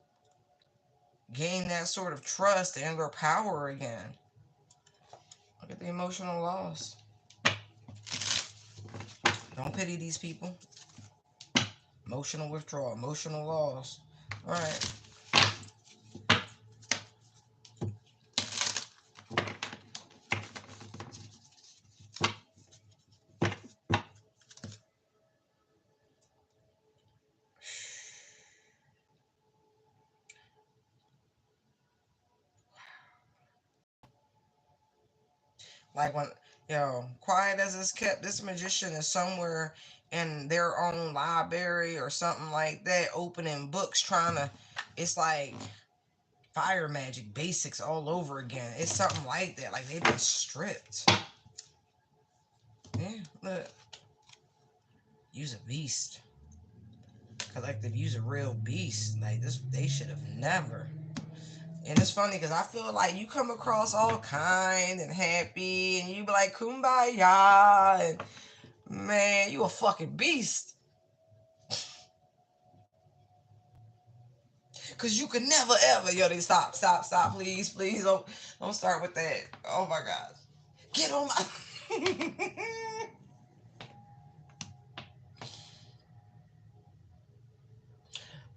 gain that sort of trust and their power again. Look at the emotional loss. Don't pity these people. Emotional withdrawal, emotional loss. All right. Like when, quiet as it's kept, this magician is somewhere in their own library or something like that, opening books, trying to. It's like fire magic basics all over again. It's something like that. Like they've been stripped. Yeah, look. Use a beast. Collective, use a real beast. Like this, they should have never. And it's funny because I feel like you come across all kind and happy, and you be like kumbaya, and man, you a fucking beast. Cause you could never ever, they stop, please don't start with that. Oh my god, get on my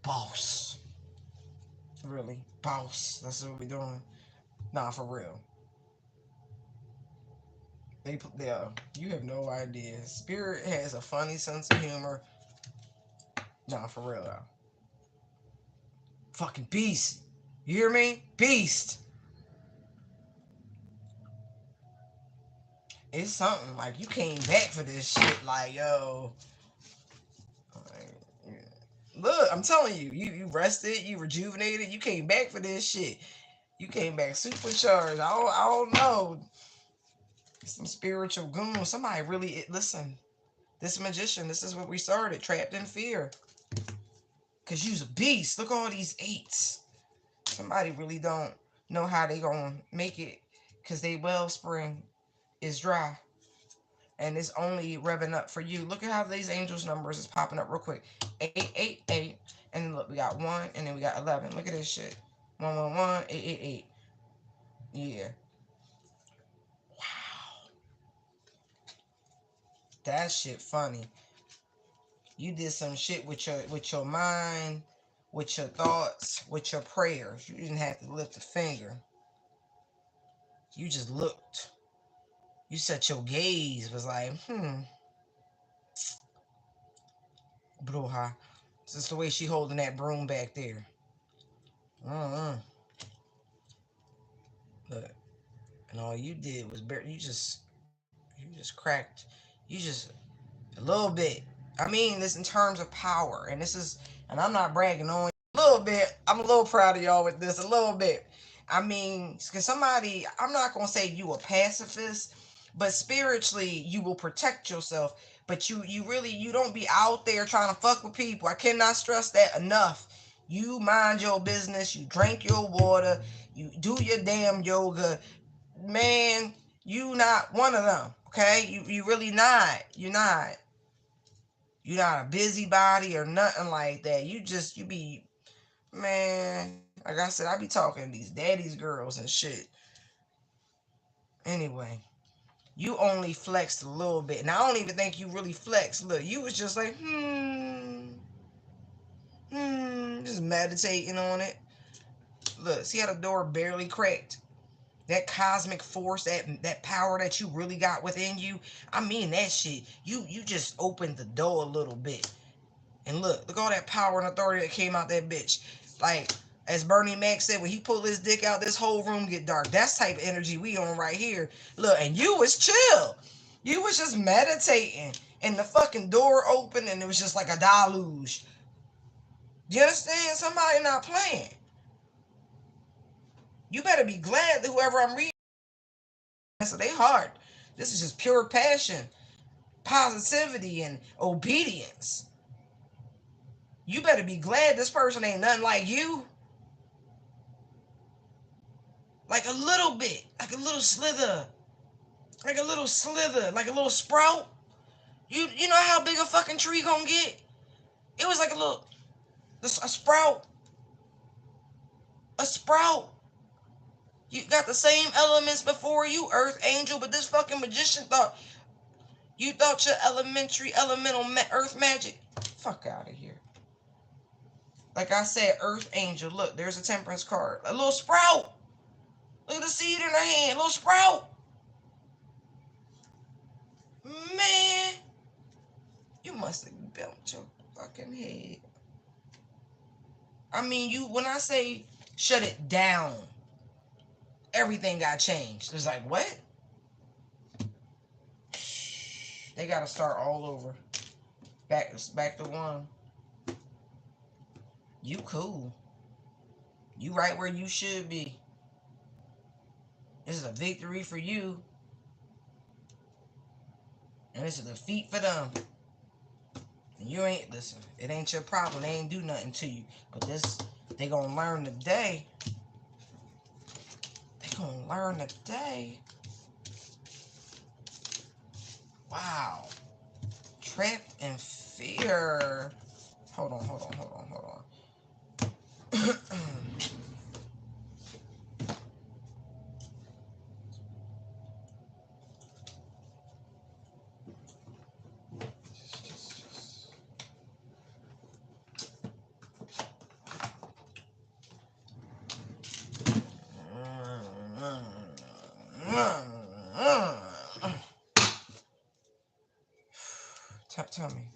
boss. Really, boss. That's what we doing. Nah, for real. Yeah, you have no idea. Spirit has a funny sense of humor. Nah, for real though. Fucking beast. You hear me? Beast. It's something like you came back for this shit. Like, yo. Like, yeah. Look, I'm telling you, you rested, you rejuvenated, you came back for this shit. You came back supercharged. I don't know. Some spiritual goon. Somebody really listen. This magician, this is what we started. Trapped in fear. Cause you's a beast. Look at all these eights. Somebody really don't know how they gonna make it. Cause they wellspring is dry. And it's only revving up for you. Look at how these angels numbers is popping up real quick. 888. And then look, we got 1 and then we got 11. Look at this shit. 111, 888. Yeah. Wow. That shit funny. You did some shit with your mind, with your thoughts, with your prayers. You didn't have to lift a finger. You just looked. You set your gaze was like, bruja. It's just the way she holding that broom back there. Uh-uh. Look. And all you did was you just cracked. You just a little bit. I mean this in terms of power. And this is and I'm not bragging on you. A little bit. I'm a little proud of y'all with this. A little bit. I mean, cause somebody I'm not gonna say you a pacifist, but spiritually you will protect yourself. But you really you don't be out there trying to fuck with people. I cannot stress that enough. You mind your business, you drink your water, you do your damn yoga, man, you not one of them. Okay, you really not. You're not. You're not a busybody or nothing like that. You be man. Like I said, I be talking to these daddy's girls and shit. Anyway, you only flexed a little bit, and I don't even think you really flexed. Look, you was just like just meditating on it. Look, see how the door barely cracked. That cosmic force, that power that you really got within you. I mean that shit. You just opened the door a little bit. And look all that power and authority that came out that bitch. Like as Bernie Mac said, when he pulled his dick out, this whole room get dark. That's type of energy we on right here. Look, and you was chill. You was just meditating. And the fucking door opened and it was just like a deluge. You understand? Somebody not playing. You better be glad that whoever I'm reading, so they heart. This is just pure passion, positivity, and obedience. You better be glad this person ain't nothing like you. Like a little bit, like a little slither, like a little slither, like a little sprout. You know how big a fucking tree gonna get? It was like a sprout, a sprout. You got the same elements before you, Earth Angel, but this fucking magician thought You thought your elemental earth magic? Fuck out of here. Like I said, Earth Angel. Look, there's a temperance card. A little sprout. Look at the seed in her hand. A little sprout. Man, you must have built your fucking head. I mean, when I say shut it down, everything got changed. It's like, what? They gotta start all over. Back to one. You cool. You right where you should be. This is a victory for you. And it's a defeat for them. And you ain't, listen, it ain't your problem. They ain't do nothing to you. But they gonna learn today. They gonna learn today. Wow. Trapped in fear. Hold on. Tell me.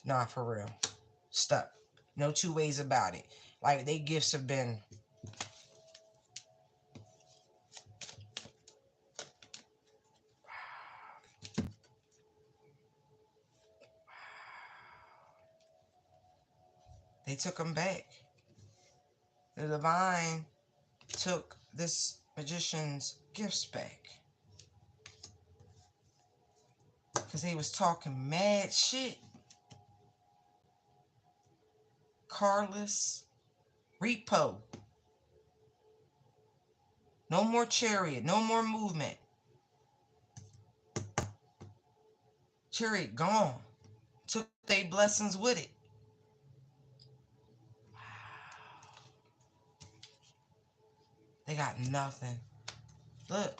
Nah, for real. Stuck. No two ways about it. Like, they gifts have been... They took them back. The divine took this magician's gifts back. Because he was talking mad shit. Carless. Repo. No more chariot. No more movement. Chariot gone. Took their blessings with it. They got nothing. Look.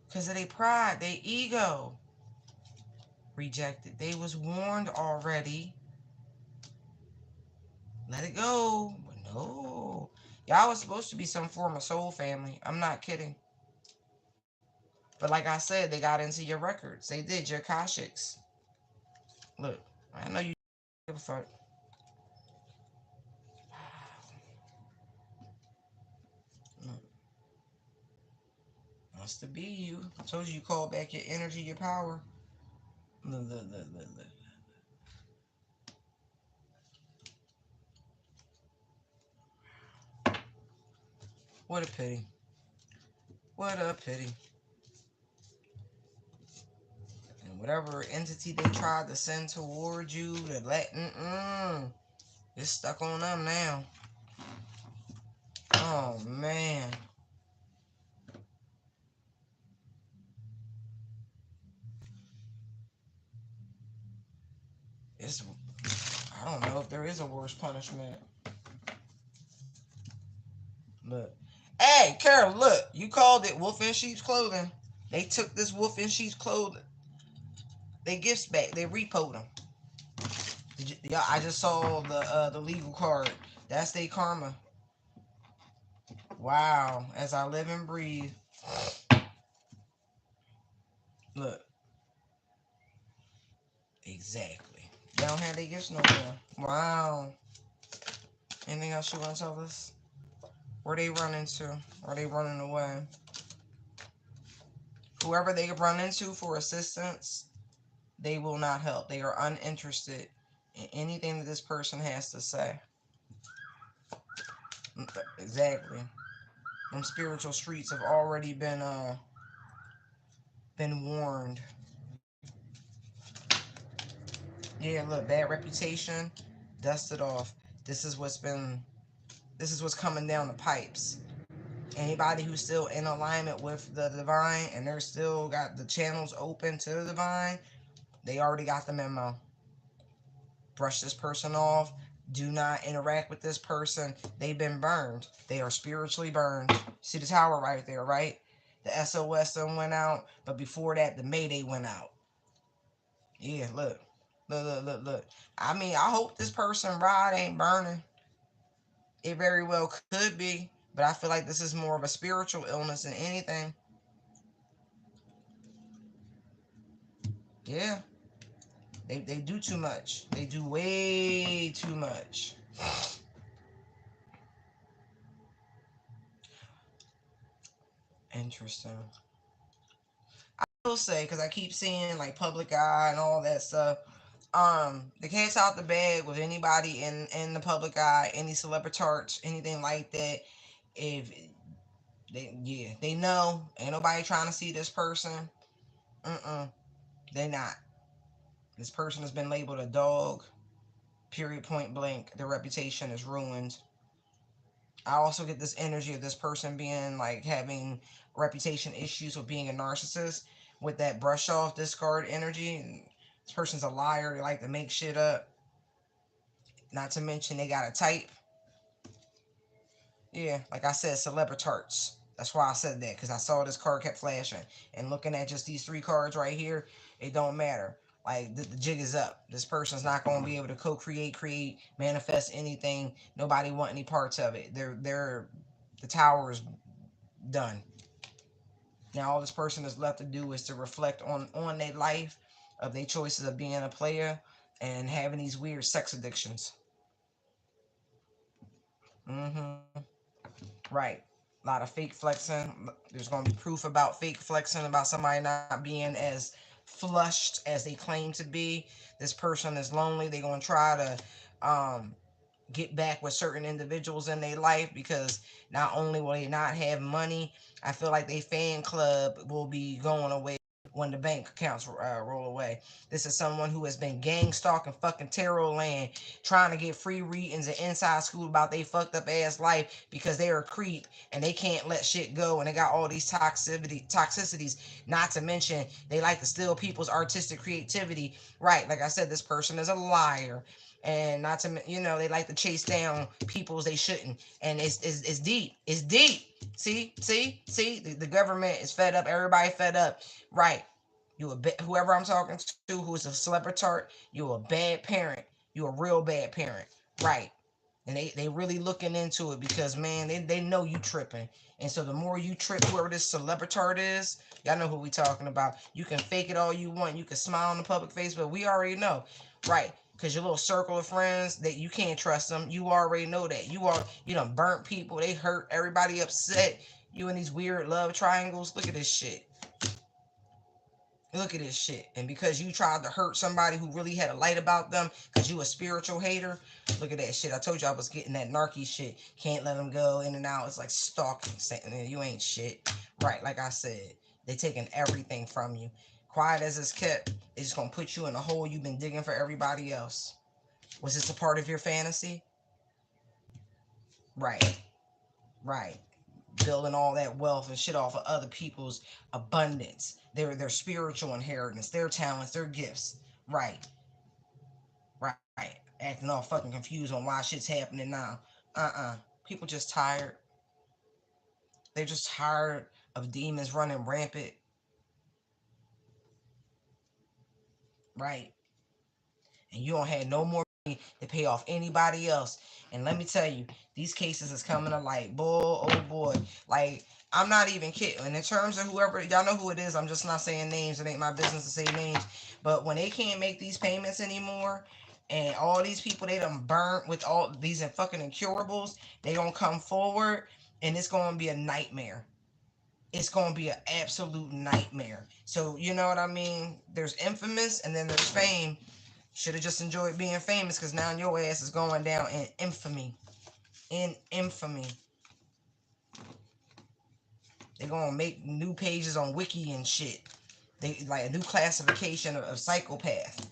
Because of their pride, their ego. Rejected. They was warned already. Let it go. But no. Y'all was supposed to be some form of soul family. I'm not kidding. But like I said, they got into your records. They did, your Akashics. Look, I know you give a fuck. Must to be you. I told you call back your energy, your power. Look. What a pity. What a pity. And whatever entity they tried to send towards you, to let, it's stuck on them now. Oh, man. I don't know if there is a worse punishment. Look. Hey, Carol, look. You called it wolf in sheep's clothing. They took this wolf in sheep's clothing. They gifts back. They repoed them. Yeah, I just saw the legal card. That's their karma. Wow. As I live and breathe. Look. Exactly. They don't have their gifts no more. Wow. Anything else you want to tell us? Where they running to? Are they running away? Whoever they run into for assistance, they will not help. They are uninterested in anything that this person has to say. Exactly. Them spiritual streets have already been warned. Yeah, look, bad reputation, dust it off. This is what's coming down the pipes. Anybody who's still in alignment with the divine and they're still got the channels open to the divine, they already got the memo. Brush this person off. Do not interact with this person. They've been burned. They are spiritually burned. See the tower right there, right? The SOS done went out, but before that, the Mayday went out. Yeah, look. Look. I mean, I hope this person rod ain't burning. It very well could be, but I feel like this is more of a spiritual illness than anything. Yeah, they do too much. They do way too much. Interesting. I will say, because I keep seeing like public eye and all that stuff. The cat's out the bag with anybody in the public eye, any celebritarts, anything like that. If they know ain't nobody trying to see this person. They not. This person has been labeled a dog. Period. Point blank. Their reputation is ruined. I also get this energy of this person being like having reputation issues with being a narcissist with that brush off discard energy. And this person's a liar. They like to make shit up. Not to mention they got a type. Yeah, like I said, celebritarts. That's why I said that, because I saw this card kept flashing. And looking at just these three cards right here, it don't matter. Like, the jig is up. This person's not going to be able to co-create, create, manifest anything. Nobody want any parts of it. The tower is done. Now, all this person is left to do is to reflect on their life, of their choices of being a player, and having these weird sex addictions. Mm-hmm. Right. A lot of fake flexing. There's going to be proof about fake flexing, about somebody not being as flushed as they claim to be. This person is lonely. They're going to try to get back with certain individuals in their life, because not only will they not have money, I feel like their fan club will be going away when the bank accounts roll away. This is someone who has been gang stalking fucking tarot land, trying to get free readings and inside school about they fucked up ass life, because they're a creep and they can't let shit go, and they got all these toxicities. Not to mention they like to steal people's artistic creativity. Right, like I said, this person is a liar. And not to, they like to chase down peoples they shouldn't. And it's deep. It's deep. See, the government is fed up. Everybody fed up. Right. Whoever I'm talking to who's a celebritart, you're a bad parent. You're a real bad parent. Right. And they really looking into it, because man, they know you tripping. And so the more you trip whoever this celebritard is, y'all know who we talking about. You can fake it all you want. You can smile on the public face, but we already know. Right. Because your little circle of friends, that you can't trust them. You already know that. You done burnt people. They hurt everybody, upset. You in these weird love triangles. Look at this shit. Look at this shit. And because you tried to hurt somebody who really had a light about them, because you a spiritual hater, look at that shit. I told you I was getting that narky shit. Can't let them go in and out. It's like stalking. You ain't shit. Right, like I said. They taking everything from you. Quiet as it's kept, it's just going to put you in a hole you've been digging for everybody else. Was this a part of your fantasy? Right, right. Building all that wealth and shit off of other people's abundance, their spiritual inheritance, their talents, their gifts. Right, right. Acting all fucking confused on why shit's happening now. People just tired. They're just tired of demons running rampant. Right. And you don't have no more money to pay off anybody else. And let me tell you, these cases is coming to light. Boy, oh boy. Like, I'm not even kidding. And in terms of whoever, y'all know who it is. I'm just not saying names. It ain't my business to say names. But when they can't make these payments anymore, and all these people they done burnt with all these fucking incurables, they gonna come forward, and it's gonna be a nightmare. It's gonna be an absolute nightmare. So you know what I mean? There's infamous, and then there's fame. Should have just enjoyed being famous, because now your ass is going down in infamy. In infamy. They're gonna make new pages on Wiki and shit. They like a new classification of psychopath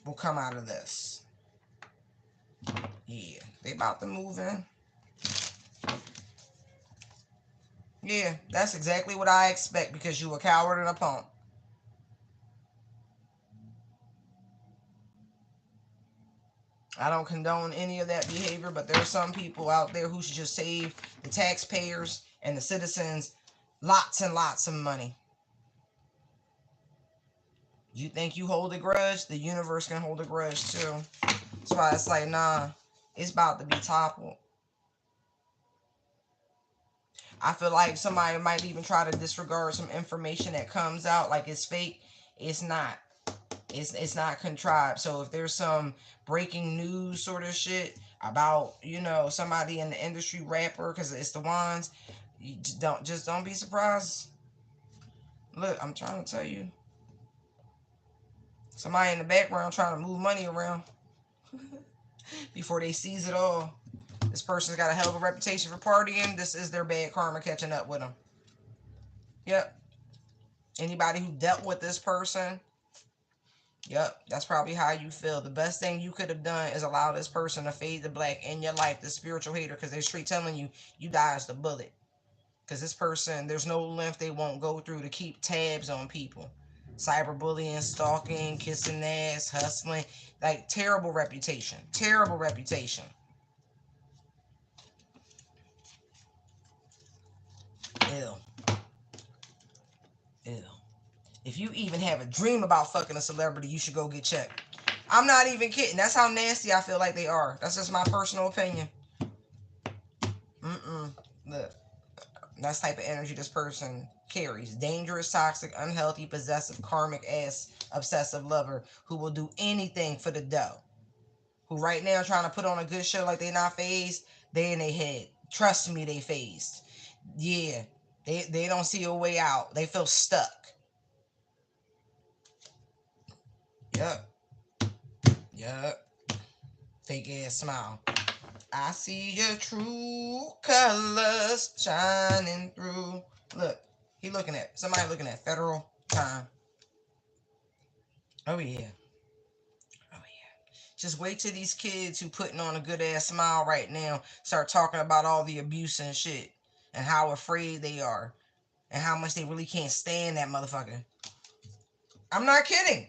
will come out of this. Yeah, they about to move in. Yeah, that's exactly what I expect, because you a coward and a punk. I don't condone any of that behavior, but there are some people out there who should just save the taxpayers and the citizens Lots and lots of money. You think you hold a grudge? The universe can hold a grudge too. That's why it's like, nah, it's about to be toppled. I feel like somebody might even try to disregard some information that comes out like it's fake. It's not. It's not contrived. So if there's some breaking news sort of shit about, somebody in the industry, rapper, because it's the ones, you just don't be surprised. Look, I'm trying to tell you, somebody in the background trying to move money around before they seize it all. This person's got a hell of a reputation for partying. This is their bad karma catching up with them. Yep. Anybody who dealt with this person, yep, that's probably how you feel. The best thing you could have done is allow this person to fade to black in your life, the spiritual hater, because they're straight telling you, you dodged the bullet. Because this person, there's no length they won't go through to keep tabs on people. Cyberbullying, stalking, kissing ass, hustling. Like, terrible reputation. Terrible reputation. Ew. Ew. If you even have a dream about fucking a celebrity, you should go get checked. I'm not even kidding. That's how nasty I feel like they are. That's just my personal opinion. Look, that's the type of energy this person carries. Dangerous, toxic, unhealthy, possessive, karmic ass, obsessive lover who will do anything for the dough. Who right now trying to put on a good show like they not phased. They in their head. Trust me, they phased. Yeah, they don't see a way out. They feel stuck. Yep. Yep. Fake ass smile. I see your true colors shining through. Look, somebody looking at federal time. Oh yeah. Oh yeah. Just wait till these kids who putting on a good ass smile right now start talking about all the abuse and shit and how afraid they are and how much they really can't stand that motherfucker. I'm not kidding.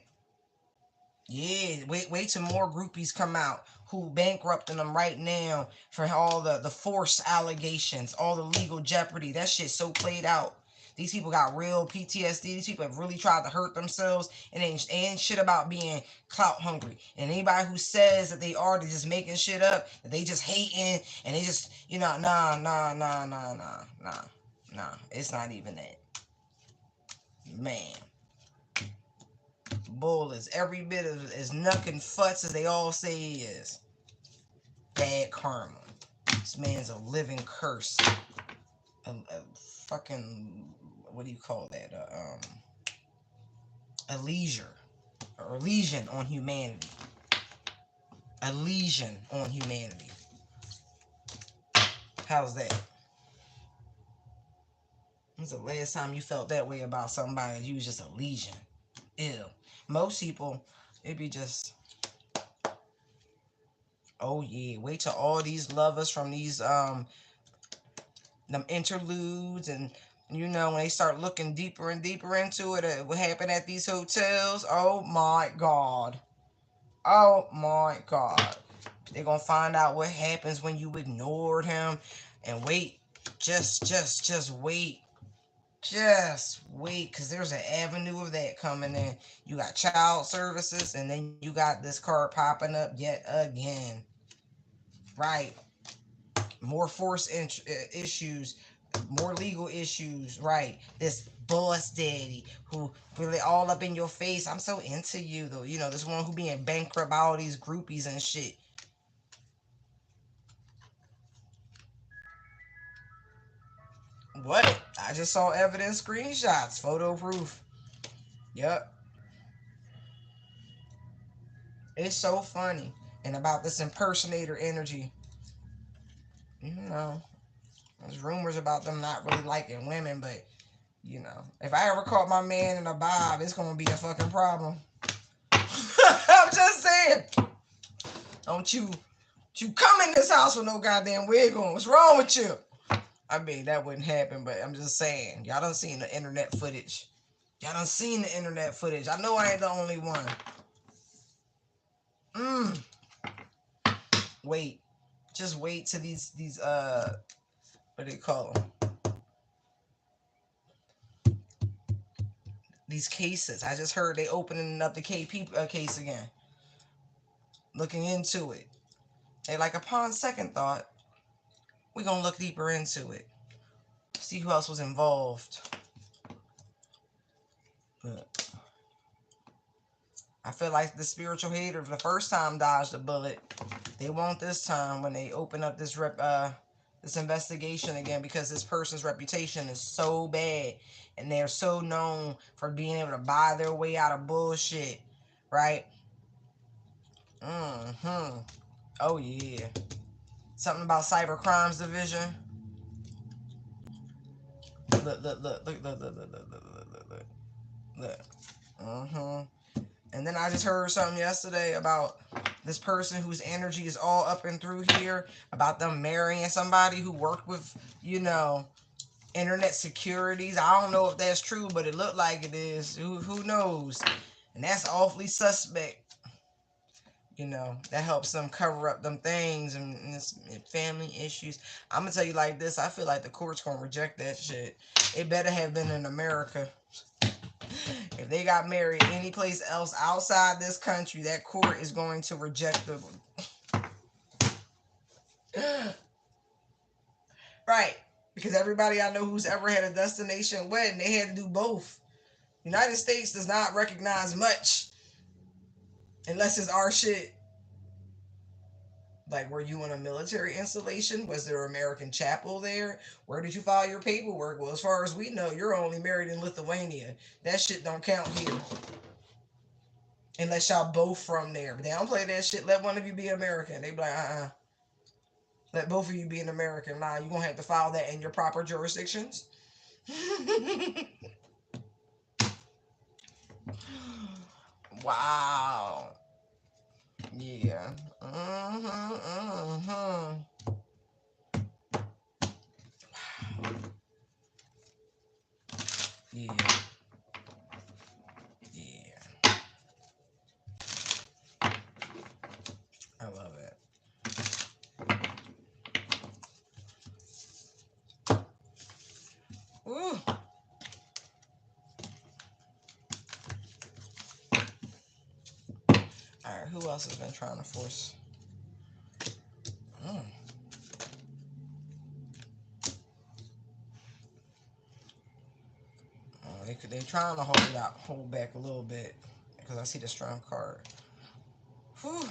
Yeah, wait till more groupies come out who bankrupting them right now for all the forced allegations, all the legal jeopardy. That shit's so played out. These people got real PTSD. These people have really tried to hurt themselves and ain't shit about being clout hungry. And anybody who says that they just making shit up, that they just hating and they just, nah. It's not even that. Man. Bull is every bit as nuck and futz as they all say he is. Bad karma. This man's a living curse. A fucking, what do you call that? A leisure. Or lesion on humanity. A lesion on humanity. How's that? When's the last time you felt that way about somebody? You was just a lesion. Ew. Most people, it'd be just, oh yeah, wait till all these lovers from these them interludes and when they start looking deeper and deeper into it, what happened at these hotels. Oh my god. Oh my god. They're gonna find out what happens when you ignored him. And wait, just wait. Just wait, because there's an avenue of that coming in. You got child services, and then you got this card popping up yet again. Right. More issues, more legal issues, right? This boss daddy who really all up in your face. I'm so into you, though. This one who being bankrupt by all these groupies and shit. What? I just saw evidence screenshots, photo proof. Yep. It's so funny. And about this impersonator energy. You know, there's rumors about them not really liking women, but if I ever caught my man in a bob, it's gonna be a fucking problem. I'm just saying. Don't you come in this house with no goddamn wig on. What's wrong with you? I mean, that wouldn't happen, but I'm just saying. Y'all done seen the internet footage. I know I ain't the only one. Wait. Just wait till these what do they call them? These cases. I just heard they opening up the KP case again. Looking into it. They like, upon second thought, we're gonna look deeper into it. See who else was involved. But I feel like the spiritual hater the first time dodged a bullet. They won't this time when they open up this investigation again, because this person's reputation is so bad and they're so known for being able to buy their way out of bullshit, right? Mm-hmm. Oh yeah. Something about cyber crimes division. Look, look, look, look, look, look, look, look, look, look, look, look. Mm-hmm. And then I just heard something yesterday about this person whose energy is all up and through here, about them marrying somebody who worked with, internet securities. I don't know if that's true, but it looked like it is. Who knows? And that's awfully suspect. That helps them cover up them things and family issues. I'm gonna tell you like this. I feel like the court's gonna reject that shit. It better have been in America. If they got married any place else outside this country, that court is going to reject the right. Because everybody I know who's ever had a destination wedding, they had to do both. United States does not recognize much unless it's our shit. Like, were you in a military installation? Was there an American chapel there? Where did you file your paperwork? Well, as far as we know, you're only married in Lithuania. That shit don't count here. Unless y'all both from there. But they don't play that shit. Let one of you be American. They be like, let both of you be an American. Nah, you're going to have to file that in your proper jurisdictions. Wow. Yeah. Mm-hmm, mm-hmm. Yeah. Yeah. I love it. Ooh. Alright, who else has been trying to force? Mm. They're trying to hold back a little bit, because I see the strong card. Whew.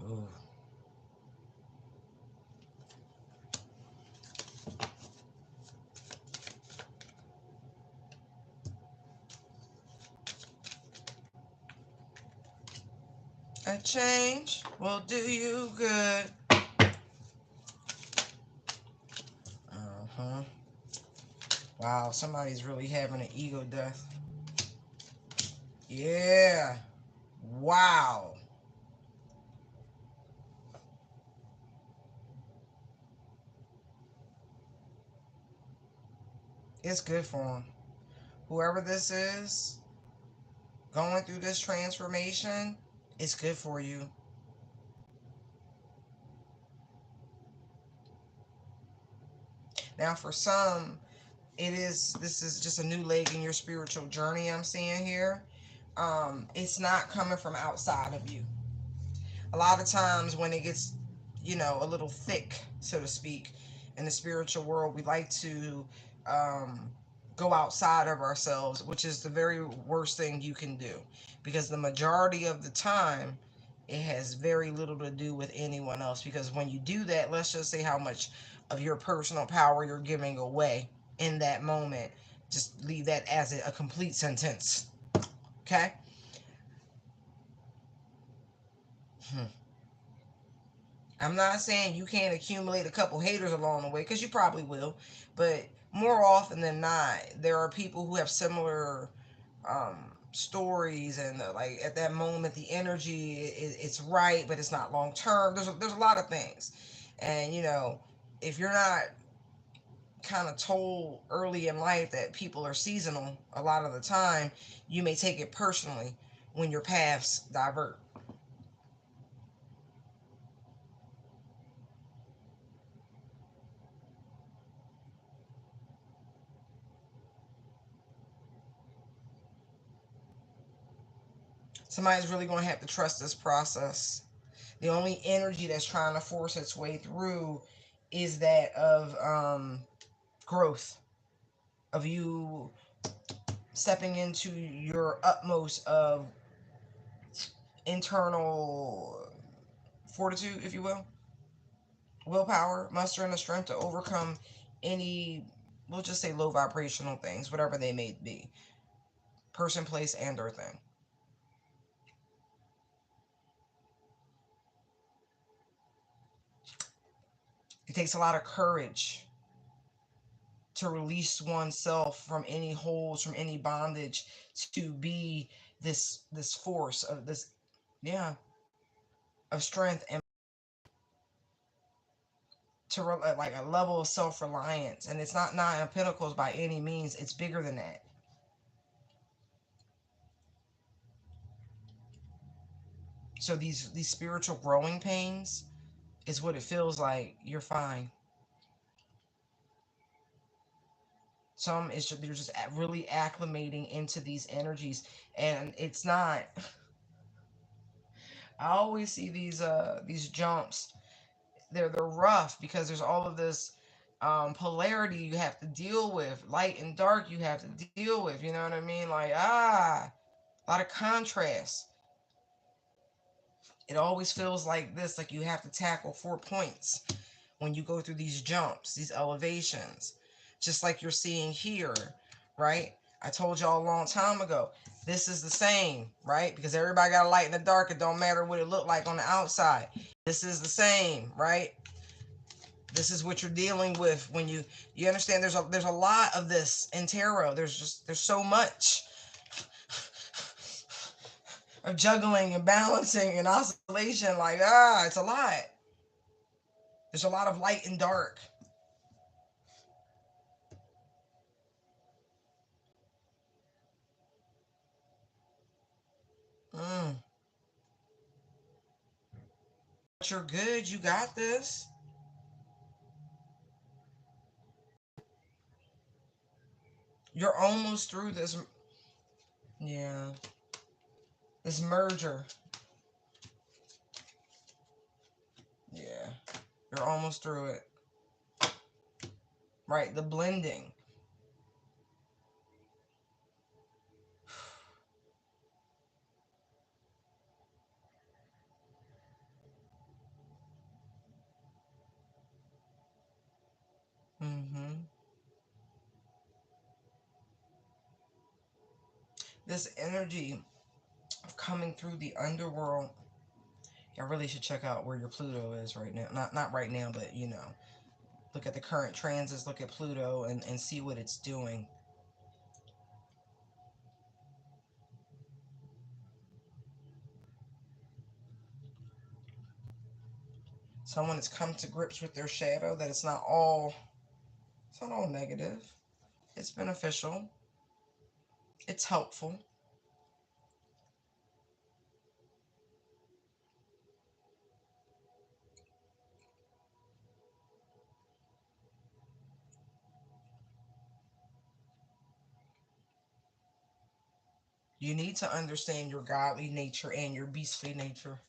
Ooh. A change will do you good. Uh-huh. Wow, somebody's really having an ego death. Yeah. Wow. It's good for him. Whoever this is, going through this transformation, it's good for you. Now, for some, this is just a new leg in your spiritual journey I'm seeing here. It's not coming from outside of you. A lot of times when it gets, a little thick, so to speak, in the spiritual world, we like to um, go outside of ourselves, which is the very worst thing you can do, because the majority of the time it has very little to do with anyone else. Because when you do that, let's just say how much of your personal power you're giving away in that moment. Just leave that as a complete sentence. Okay. Hmm. I'm not saying you can't accumulate a couple haters along the way, because you probably will, but more often than not, there are people who have similar stories, and like at that moment, the energy it's right, but it's not long term. There's a lot of things, and if you're not kind of told early in life that people are seasonal, a lot of the time, you may take it personally when your paths divert. Somebody's really going to have to trust this process. The only energy that's trying to force its way through is that of growth, of you stepping into your utmost of internal fortitude, if you will, willpower, mustering the strength to overcome any, we'll just say low vibrational things, whatever they may be, person, place, and or thing. It takes a lot of courage to release oneself from any holds, from any bondage, to be this force of this, yeah, of strength and to like a level of self-reliance. And it's not nine of pentacles by any means, it's bigger than that. So these spiritual growing pains is what it feels like. You're fine. Some is just, they're just really acclimating into these energies, and it's not. I always see these jumps. They're rough because there's all of this polarity you have to deal with, light and dark you have to deal with. You know what I mean? Like a lot of contrast. It always feels like this, like you have to tackle 4 points when you go through these jumps, these elevations, just like you're seeing here, right? I told y'all a long time ago, this is the same, right? Because everybody got a light in the dark. It don't matter what it looked like on the outside. This is the same, right? This is what you're dealing with when you understand. There's a lot of this in tarot. There's so much of juggling and balancing and oscillation. Like it's a lot. There's a lot of light and dark. Mm. But you're good. You got this. You're almost through this. Yeah, this merger. Yeah, you're almost through it. Right, the blending. Mm-hmm. This energy of coming through the underworld. I really should check out where your Pluto is right now. Not right now, but look at the current transits, look at Pluto and see what it's doing. Someone has come to grips with their shadow, that it's not all negative. It's beneficial. It's helpful. You need to understand your godly nature and your beastly nature.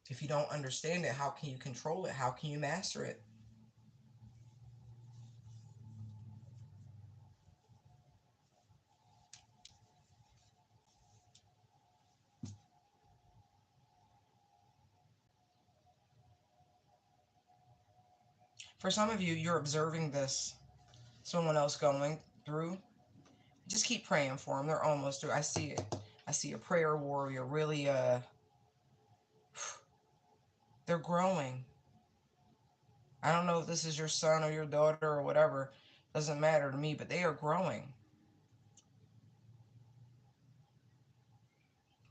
If you don't understand it, how can you control it? How can you master it? For some of you, you're observing this, someone else going through. Just keep praying for them. They're almost through. I see it. I see a prayer warrior really, they're growing. I don't know if this is your son or your daughter or whatever. Doesn't matter to me, but they are growing.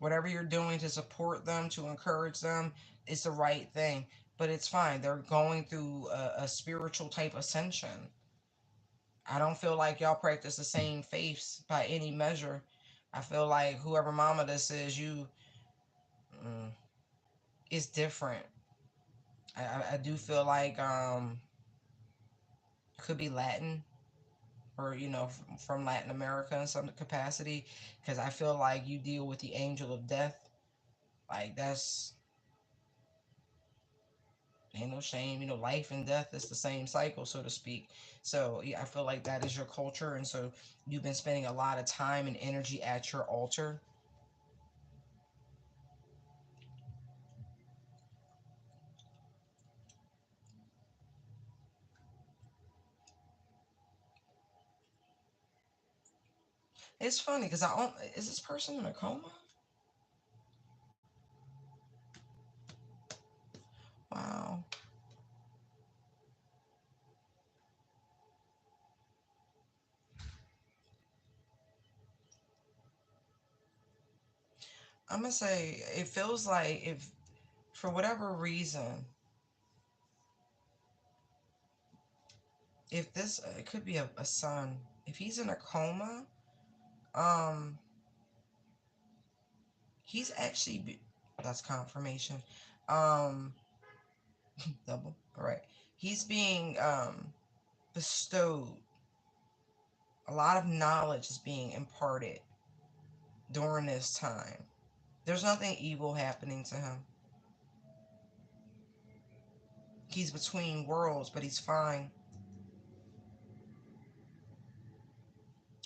Whatever you're doing to support them, to encourage them, is the right thing. But it's fine. They're going through a spiritual type ascension. I don't feel like y'all practice the same faiths by any measure. I feel like whoever mama this is, you, mm, it's different. I do feel like could be Latin, or from Latin America in some capacity, because I feel like you deal with the angel of death. Like, that's ain't no shame. Life and death is the same cycle, so to speak. So yeah, I feel like that is your culture, and so you've been spending a lot of time and energy at your altar. It's funny because I don't, is this person in a coma? Wow. I'm gonna say it feels like, if for whatever reason, if this it could be a son, if he's in a coma, um he's actually that's confirmation. um Double, all right. He's being bestowed, a lot of knowledge is being imparted during this time. There's nothing evil happening to him. He's between worlds, but he's fine.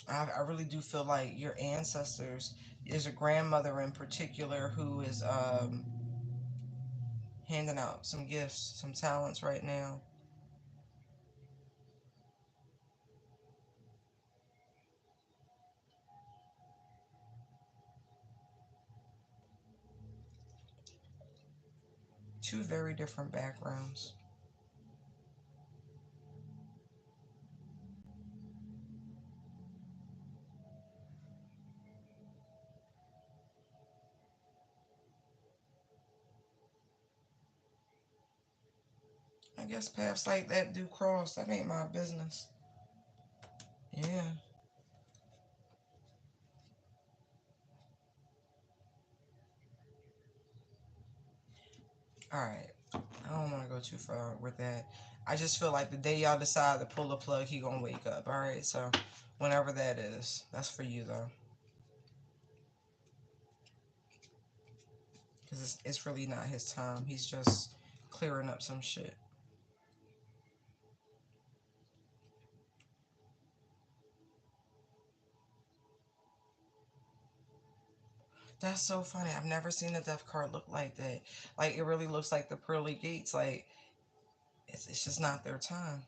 I really do feel like your ancestors, there's a grandmother in particular who is handing out some gifts, some talents right now. Two very different backgrounds. I guess paths like that do cross. That ain't my business. Yeah. All right. I don't want to go too far with that. I just feel like the day y'all decide to pull the plug, he gonna wake up. All right. So, whenever that is, that's for you though, because it's really not his time. He's just clearing up some shit. That's so funny. I've never seen a death card look like that. Like, it really looks like the pearly gates. Like, it's just not their time.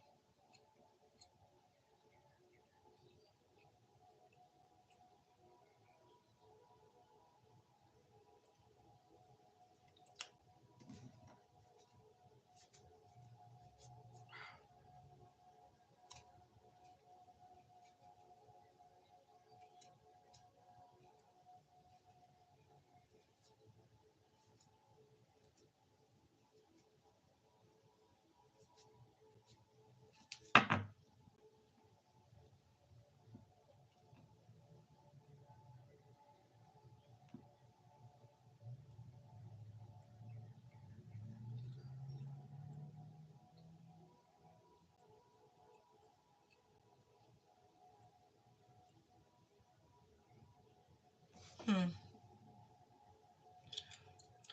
Hmm.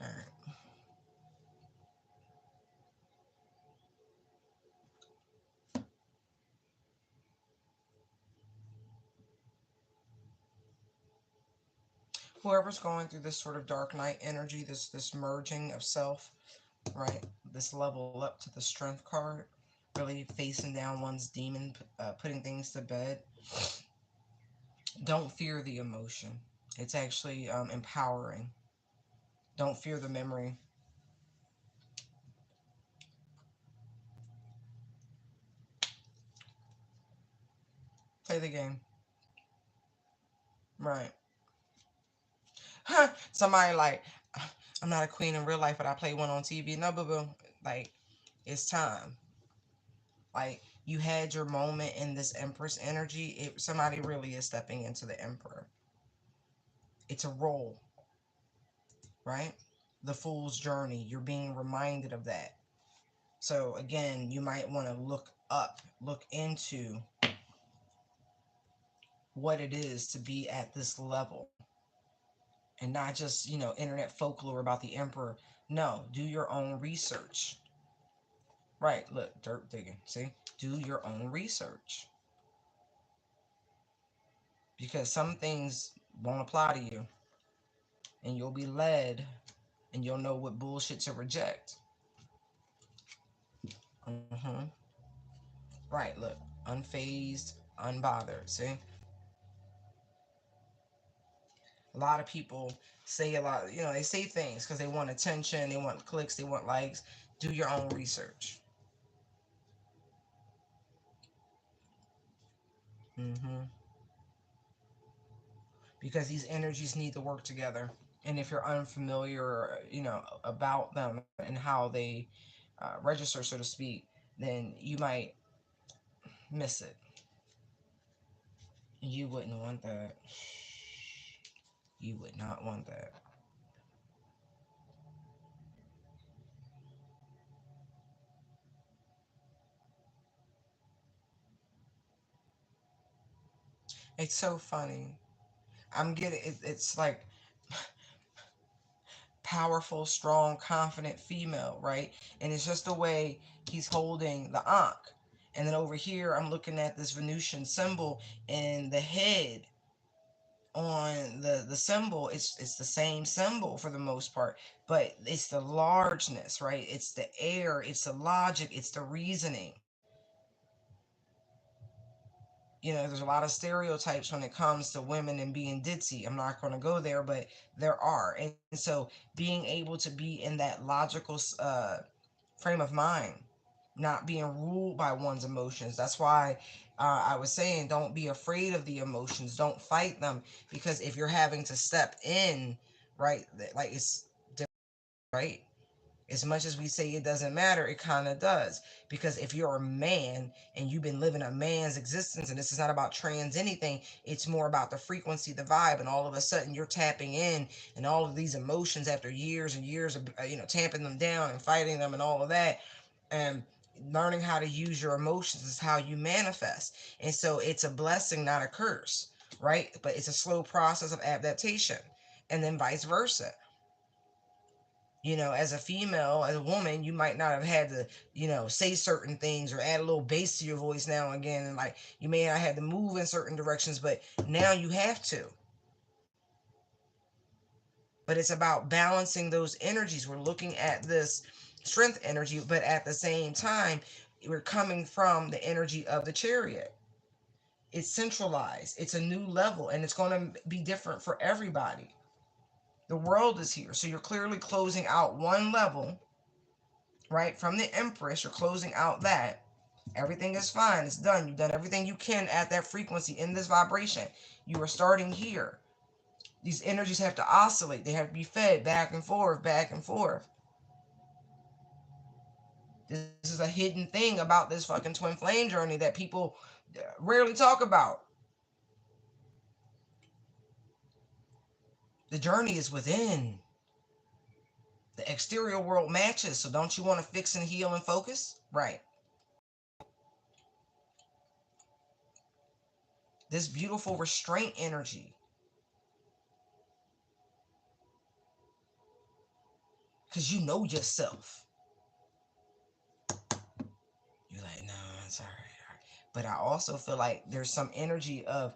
All right. Whoever's going through this sort of dark night energy, this merging of self, right? This level up to the strength card, really facing down one's demon, putting things to bed. Don't fear the emotion. It's actually empowering. Don't fear the memory. Play the game. Right. Somebody like, I'm not a queen in real life, but I play one on TV. No, boo boo. Like, it's time. Like, you had your moment in this Empress energy. Somebody really is stepping into the Emperor. It's a role, right? The Fool's Journey. You're being reminded of that. So again, you might want to look up, look into what it is to be at this level, and not just, internet folklore about the Emperor. No, do your own research. Right, look, dirt digging. See? Do your own research. Because some things won't apply to you, and you'll be led, and you'll know what bullshit to reject. Mm-hmm. Right, look, unfazed, unbothered. See? A lot of people say a lot, they say things because they want attention, they want clicks, they want likes. Do your own research. Mm-hmm. Because these energies need to work together. And if you're unfamiliar, about them and how they register, so to speak, then you might miss it. You wouldn't want that. You would not want that. It's so funny. I'm getting it's like powerful, strong, confident female, right? And it's just the way he's holding the Ankh. And then over here, I'm looking at this Venusian symbol, and the head on the symbol, it's the same symbol for the most part, but it's the largeness, right? It's the air, it's the logic, it's the reasoning. There's a lot of stereotypes when it comes to women and being ditzy. I'm not going to go there, but there are. And so being able to be in that logical frame of mind, not being ruled by one's emotions. That's why I was saying, don't be afraid of the emotions, don't fight them, because if you're having to step in, right, like it's right, as much as we say it doesn't matter, it kind of does. Because if you're a man and you've been living a man's existence, and this is not about trans anything, it's more about the frequency, the vibe, and all of a sudden you're tapping in, and all of these emotions after years and years of, tamping them down and fighting them and all of that. And learning how to use your emotions is how you manifest. And so it's a blessing, not a curse, right? But it's a slow process of adaptation. And then vice versa, as a female, as a woman, you might not have had to, say certain things or add a little bass to your voice now and again. And like, you may not have to move in certain directions, but now you have to. But it's about balancing those energies. We're looking at this strength energy, but at the same time, we're coming from the energy of the chariot. It's centralized, it's a new level, and it's going to be different for everybody. The world is here. So you're clearly closing out one level, right? From the Empress, you're closing out that. Everything is fine. It's done. You've done everything you can at that frequency in this vibration. You are starting here. These energies have to oscillate. They have to be fed back and forth, back and forth. This is a hidden thing about this fucking twin flame journey that people rarely talk about. The journey is within. The exterior world matches. So don't you want to fix and heal and focus? Right. This beautiful restraint energy. Because you know yourself. You're like, no, it's all right. All right. But I also feel like there's some energy of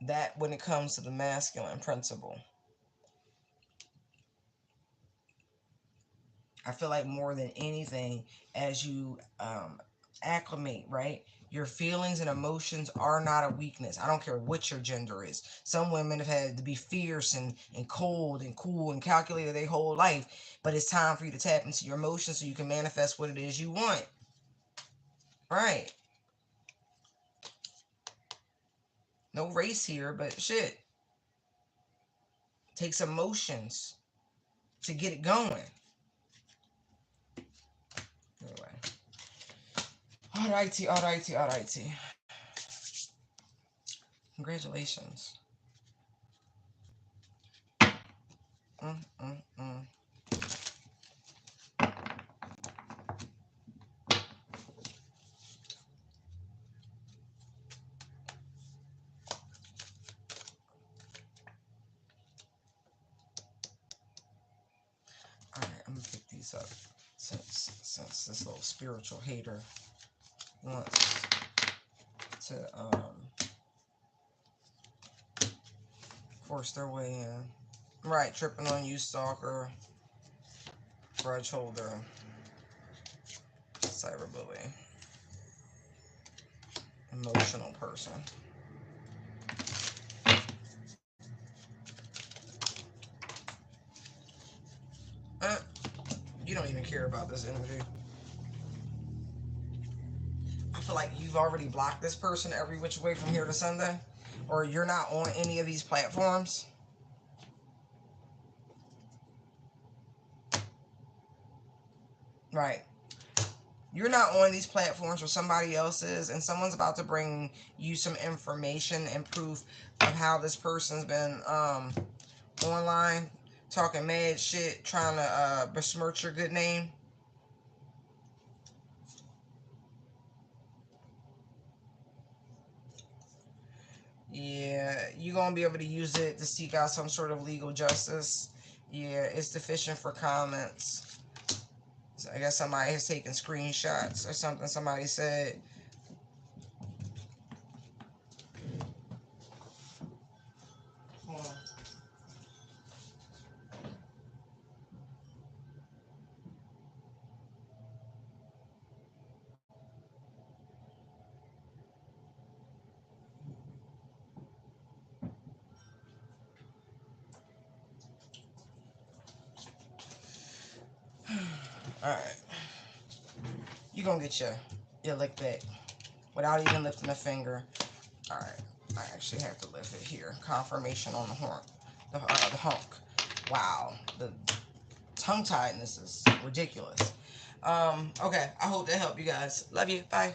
that when it comes to the masculine principle. I feel like more than anything, as you acclimate, right? Your feelings and emotions are not a weakness. I don't care what your gender is. Some women have had to be fierce and cold and cool and calculated their whole life, but it's time for you to tap into your emotions so you can manifest what it is you want. Right. No race here, but shit. Takes emotions to get it going. Anyway. Alrighty, alrighty, alrighty. Congratulations. Mm, mm, mm. Alright, I'm gonna pick these up since this little spiritual hater wants to force their way in. Right, tripping on you, stalker, grudge holder, cyberbully, emotional person. Uh, you don't even care about this energy. I feel like you've already blocked this person every which way from here to Sunday, or you're not on any of these platforms. Right. You're not on these platforms where somebody else is, and someone's about to bring you some information and proof of how this person's been online talking mad shit, trying to besmirch your good name. Yeah, you're gonna be able to use it to seek out some sort of legal justice. Yeah, it's deficient for comments. So I guess somebody has taken screenshots or something somebody said. Hold on. Alright. You're gonna get your lick back without even lifting a finger. Alright. I actually have to lift it here. Confirmation on the horn. The hunk. Wow. The tongue-tiedness is ridiculous. Okay. I hope that helped you guys. Love you. Bye.